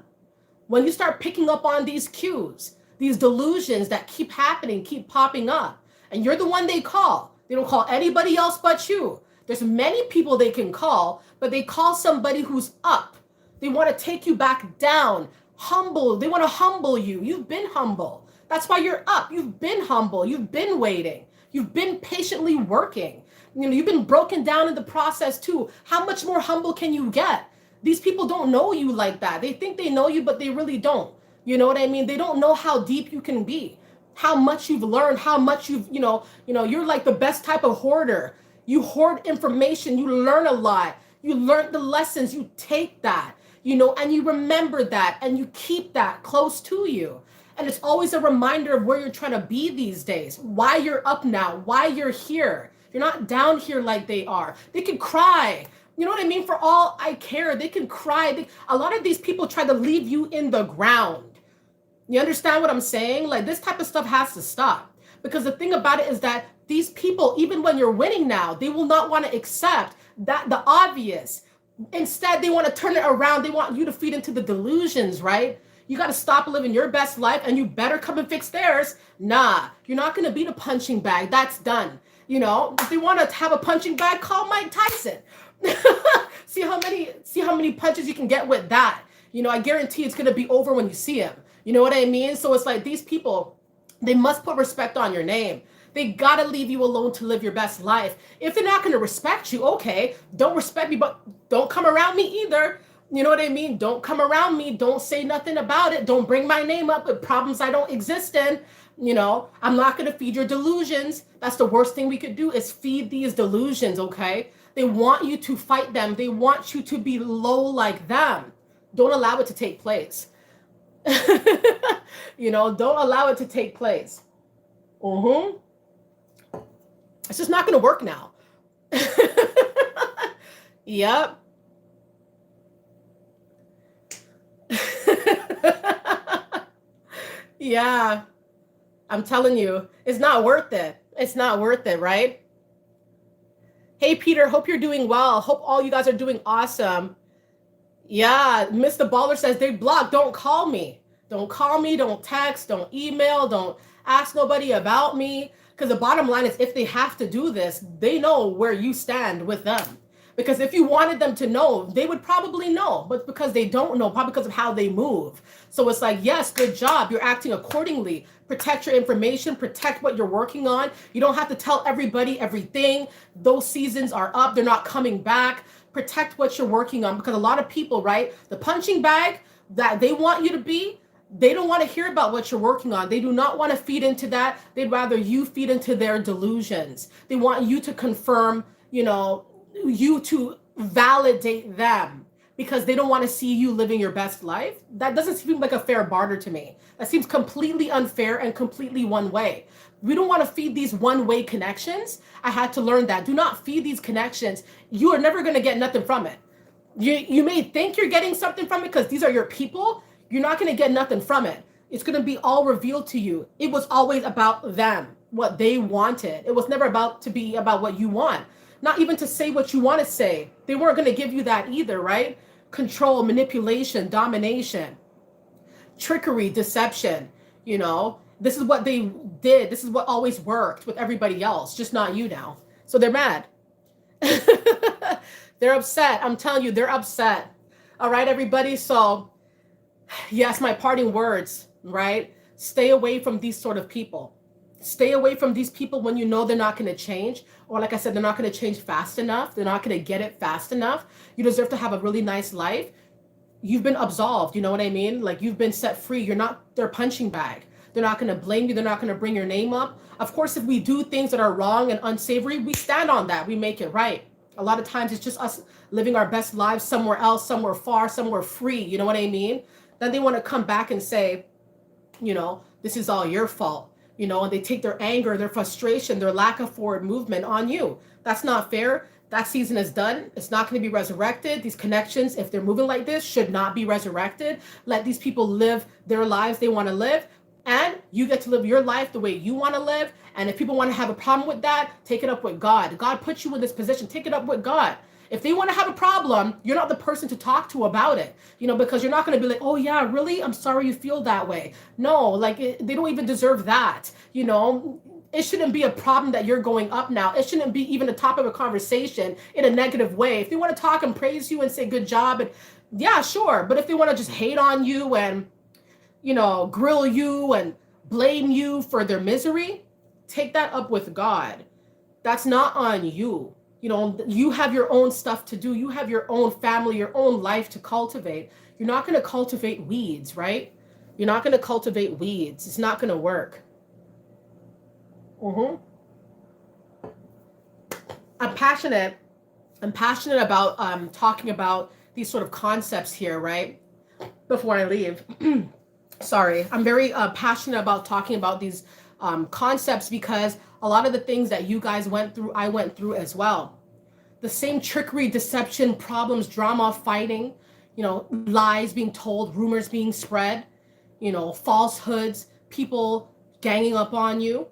When you start picking up on these cues, these delusions that keep happening, keep popping up, and you're the one they call. They don't call anybody else but you. There's many people they can call, but they call somebody who's up. They want to take you back down, humble. They want to humble you. You've been humble. That's why you're up. You've been humble. You've been waiting. You've been patiently working. You know, you've been broken down in the process too. How much more humble can you get? These people don't know you like that. They think they know you, but they really don't. You know what I mean? They don't know how deep you can be, how much you've learned, how much you're like the best type of hoarder. You hoard information. You learn a lot. You learn the lessons. You take that, you know, and you remember that, and you keep that close to you. And it's always a reminder of where you're trying to be these days, why you're up now, why you're here. You're not down here like they are. They can cry. You know what I mean? For all I care, they can cry. A lot of these people try to leave you in the ground. You understand what I'm saying? Like, this type of stuff has to stop. Because the thing about it is that these people, even when you're winning now, they will not want to accept that the obvious. Instead, they want to turn it around. They want you to feed into the delusions, right? You got to stop living your best life and you better come and fix theirs. Nah, you're not going to be the punching bag. That's done. You know, if they want to have a punching bag, call Mike Tyson. see how many punches you can get with that. You know, I guarantee it's going to be over when you see him. You know what I mean? So it's like these people, they must put respect on your name. They gotta leave you alone to live your best life. If they're not gonna respect you, okay, don't respect me, but don't come around me either. You know what I mean? Don't come around me. Don't say nothing about it. Don't bring my name up with problems I don't exist in. You know, I'm not gonna feed your delusions. That's the worst thing we could do is feed these delusions, okay? They want you to fight them. They want you to be low like them. Don't allow it to take place. You know, don't allow it to take place. It's just not going to work now. Yep. Yeah. I'm telling you, it's not worth it. It's not worth it, right? Hey, Peter, hope you're doing well. Hope all you guys are doing awesome. Yeah, Mr. Baller says they block. Don't call me. Don't call me. Don't text. Don't email. Don't ask nobody about me. Because the bottom line is if they have to do this, they know where you stand with them. Because if you wanted them to know, they would probably know. But because they don't know, probably because of how they move. So it's like, yes, good job. You're acting accordingly. Protect your information. Protect what you're working on. You don't have to tell everybody everything. Those seasons are up. They're not coming back. Protect what you're working on. Because a lot of people, right, the punching bag that they want you to be, they don't want to hear about what you're working on. They do not want to feed into that. They'd rather you feed into their delusions. They want you to confirm, you know, you to validate them because they don't want to see you living your best life. That doesn't seem like a fair barter to me. That seems completely unfair and completely one way. We don't want to feed these one-way connections. I had to learn that. Do not feed these connections. You are never going to get nothing from it. You may think you're getting something from it because these are your people. You're not going to get nothing from it. It's going to be all revealed to you. It was always about them, what they wanted. It was never about to be about what you want. Not even to say what you want to say. They weren't going to give you that either, right? Control, manipulation, domination, trickery, deception. You know, this is what they did. This is what always worked with everybody else, just not you now. So they're mad. They're upset. I'm telling you, they're upset. All right, everybody. So yes, my parting words, right? Stay away from these sort of people. Stay away from these people when you know they're not going to change. Or like I said, they're not going to change fast enough. They're not going to get it fast enough. You deserve to have a really nice life. You've been absolved. You know what I mean? Like you've been set free. You're not their punching bag. They're not going to blame you. They're not going to bring your name up. Of course, if we do things that are wrong and unsavory, we stand on that. We make it right. A lot of times it's just us living our best lives somewhere else, somewhere far, somewhere free. You know what I mean? Then they want to come back and say, you know, this is all your fault, you know, and they take their anger, their frustration, their lack of forward movement on you. That's not fair. That season is done. It's not going to be resurrected. These connections, if they're moving like this, should not be resurrected. Let these people live their lives they want to live. And you get to live your life the way you want to live. And if people want to have a problem with that, take it up with God. God put you in this position. Take it up with God. If they want to have a problem, you're not the person to talk to about it, you know, because you're not going to be like, oh yeah, really? I'm sorry you feel that way. No, like they don't even deserve that. You know, it shouldn't be a problem that you're going up now. It shouldn't be even a topic of conversation in a negative way. If they want to talk and praise you and say good job, and yeah, sure. But if they want to just hate on you and, you know, grill you and blame you for their misery, take that up with God. That's not on you. You know, you have your own stuff to do. You have your own family, your own life to cultivate. You're not going to cultivate weeds, right? You're not going to cultivate weeds. It's not going to work. I'm passionate about talking about these sort of concepts here, right? Before I leave. Sorry. I'm very passionate about talking about these concepts because a lot of the things that you guys went through, I went through as well. The same trickery, deception, problems, drama, fighting, you know, lies being told, rumors being spread, you know, falsehoods, people ganging up on you.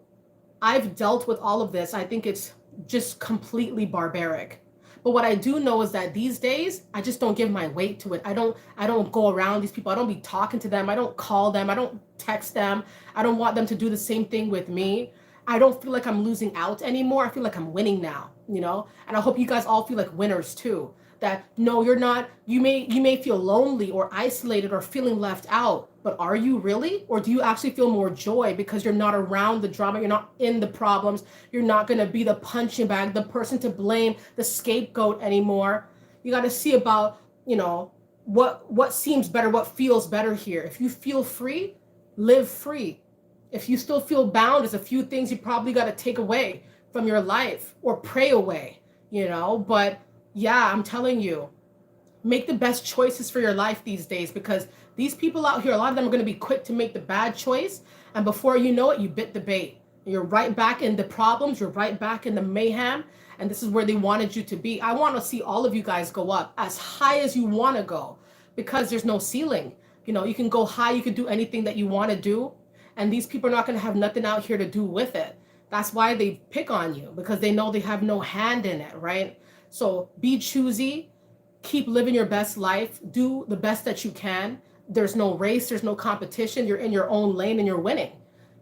I've dealt with all of this. I think it's just completely barbaric. But what I do know is that these days I just don't give my weight to it. I don't go around these people. I don't be talking to them. I don't call them. I don't text them. I don't want them to do the same thing with me. I don't feel like I'm losing out anymore. I feel like I'm winning now, you know? And I hope you guys all feel like winners too. That no, you're not, you may feel lonely or isolated or feeling left out, but are you really? Or do you actually feel more joy because you're not around the drama, you're not in the problems, you're not going to be the punching bag, the person to blame, the scapegoat anymore. You got to see about, what seems better, what feels better here. If you feel free, live free. If you still feel bound, there's a few things you probably got to take away from your life or pray away, but yeah, I'm telling you, make the best choices for your life these days, because these people out here, a lot of them are going to be quick to make the bad choice. And before you know it, you bit the bait. You're right back in the problems. You're right back in the mayhem. And this is where they wanted you to be. I want to see all of you guys go up as high as you want to go, because there's no ceiling. You can go high. You can do anything that you want to do. And these people are not going to have nothing out here to do with it. That's why they pick on you, because they know they have no hand in it, right? So be choosy, keep living your best life, do the best that you can. There's no race, there's no competition. You're in your own lane and you're winning.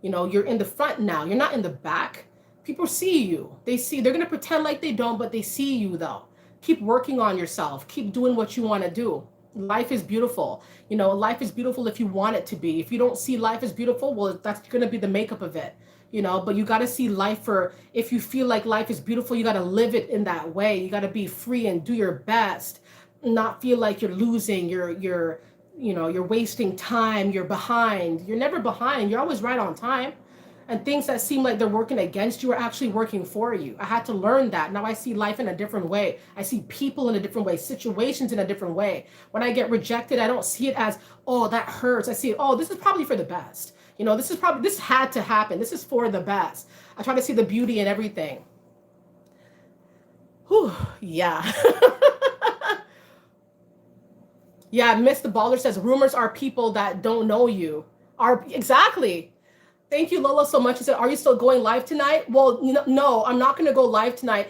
You're in the front now. You're not in the back. People see you. They're going to pretend like they don't, but they see you though. Keep working on yourself. Keep doing what you want to do. Life is beautiful. Life is beautiful if you want it to be. If you don't see life as beautiful, well, that's going to be the makeup of it. But you got to see life if you feel like life is beautiful, you got to live it in that way. You got to be free and do your best, not feel like you're losing, you're wasting time, you're behind. You're never behind. You're always right on time. And things that seem like they're working against you are actually working for you. I had to learn that. Now I see life in a different way. I see people in a different way, situations in a different way. When I get rejected, I don't see it as, oh, that hurts. I see it, oh, this is probably for the best. This had to happen. This is for the best. I try to see the beauty in everything. Whew, yeah. Yeah, Mr. Baller says, rumors are people that don't know you. Exactly. Thank you, Lola, so much. She said, are you still going live tonight? Well, no, I'm not going to go live tonight.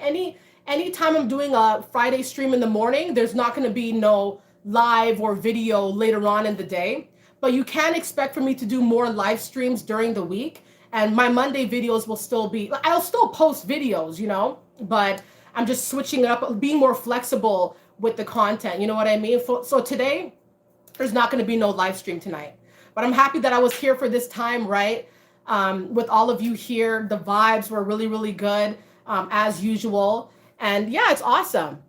Anytime I'm doing a Friday stream in the morning, there's not going to be no live or video later on in the day. But you can expect for me to do more live streams during the week. And my Monday videos will still be, I'll still post videos, but I'm just switching it up, being more flexible with the content. You know what I mean? So today, there's not going to be no live stream tonight. But I'm happy that I was here for this time, right? With all of you here. The vibes were really, really good, as usual. And yeah, it's awesome.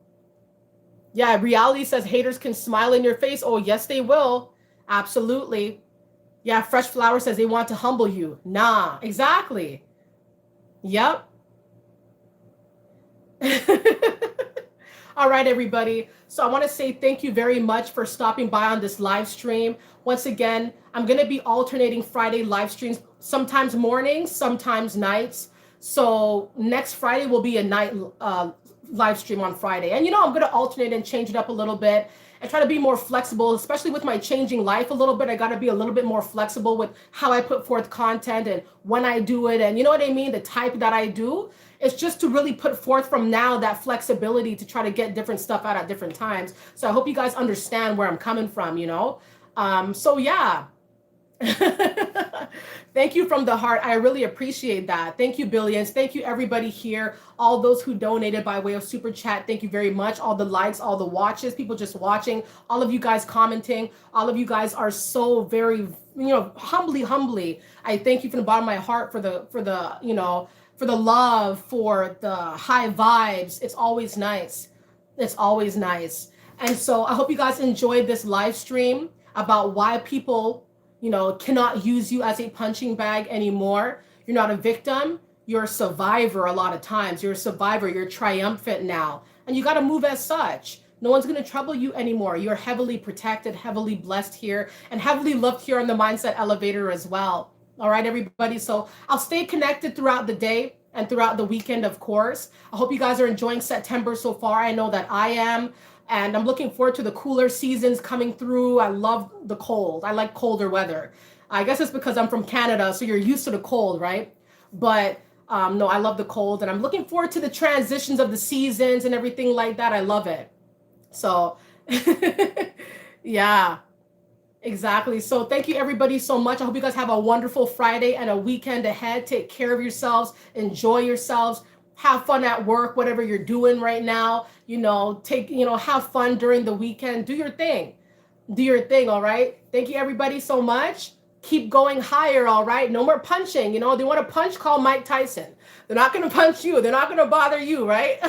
Yeah, reality says haters can smile in your face. Oh, yes, they will. Absolutely. Yeah, Fresh Flower says they want to humble you. Nah, exactly. Yep. All right, everybody. So I want to say thank you very much for stopping by on this live stream. Once again, I'm going to be alternating Friday live streams, sometimes mornings, sometimes nights. So next Friday will be a night live stream on Friday. And I'm going to alternate and change it up a little bit and try to be more flexible, especially with my changing life a little bit. I got to be a little bit more flexible with how I put forth content and when I do it. And you know what I mean? The type that I do. It's just to really put forth from now that flexibility to try to get different stuff out at different times. So I hope you guys understand where I'm coming from, So yeah. Thank you from the heart. I really appreciate that. Thank you, Billions. Thank you, everybody here. All those who donated by way of super chat. Thank you very much. All the likes, all the watches, people just watching, all of you guys commenting. All of you guys are so very, humbly. I thank you from the bottom of my heart for the love, for the high vibes. It's always nice. It's always nice. And so I hope you guys enjoyed this live stream about why people, cannot use you as a punching bag anymore. You're not a victim. You're a survivor a lot of times. You're a survivor. You're triumphant now. And you got to move as such. No one's going to trouble you anymore. You're heavily protected, heavily blessed here, and heavily loved here on the Mindset Elevator as well. All right, everybody. So I'll stay connected throughout the day and throughout the weekend, of course. I hope you guys are enjoying September so far. I know that I am. And I'm looking forward to the cooler seasons coming through. I love the cold. I like colder weather. I guess it's because I'm from Canada, so you're used to the cold, right? But No, I love the cold, and I'm looking forward to the transitions of the seasons and everything like that. I love it. So, yeah, exactly. So, thank you everybody so much. I hope you guys have a wonderful Friday and a weekend ahead. Take care of yourselves, enjoy yourselves, have fun at work, whatever you're doing right now. Have fun during the weekend. Do your thing. Do your thing, all right? Thank you everybody so much. Keep going higher, all right? No more punching. They want to punch, call Mike Tyson. They're not going to punch you. They're not going to bother you, right?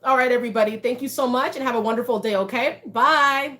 All right, everybody. Thank you so much and have a wonderful day, okay? Bye.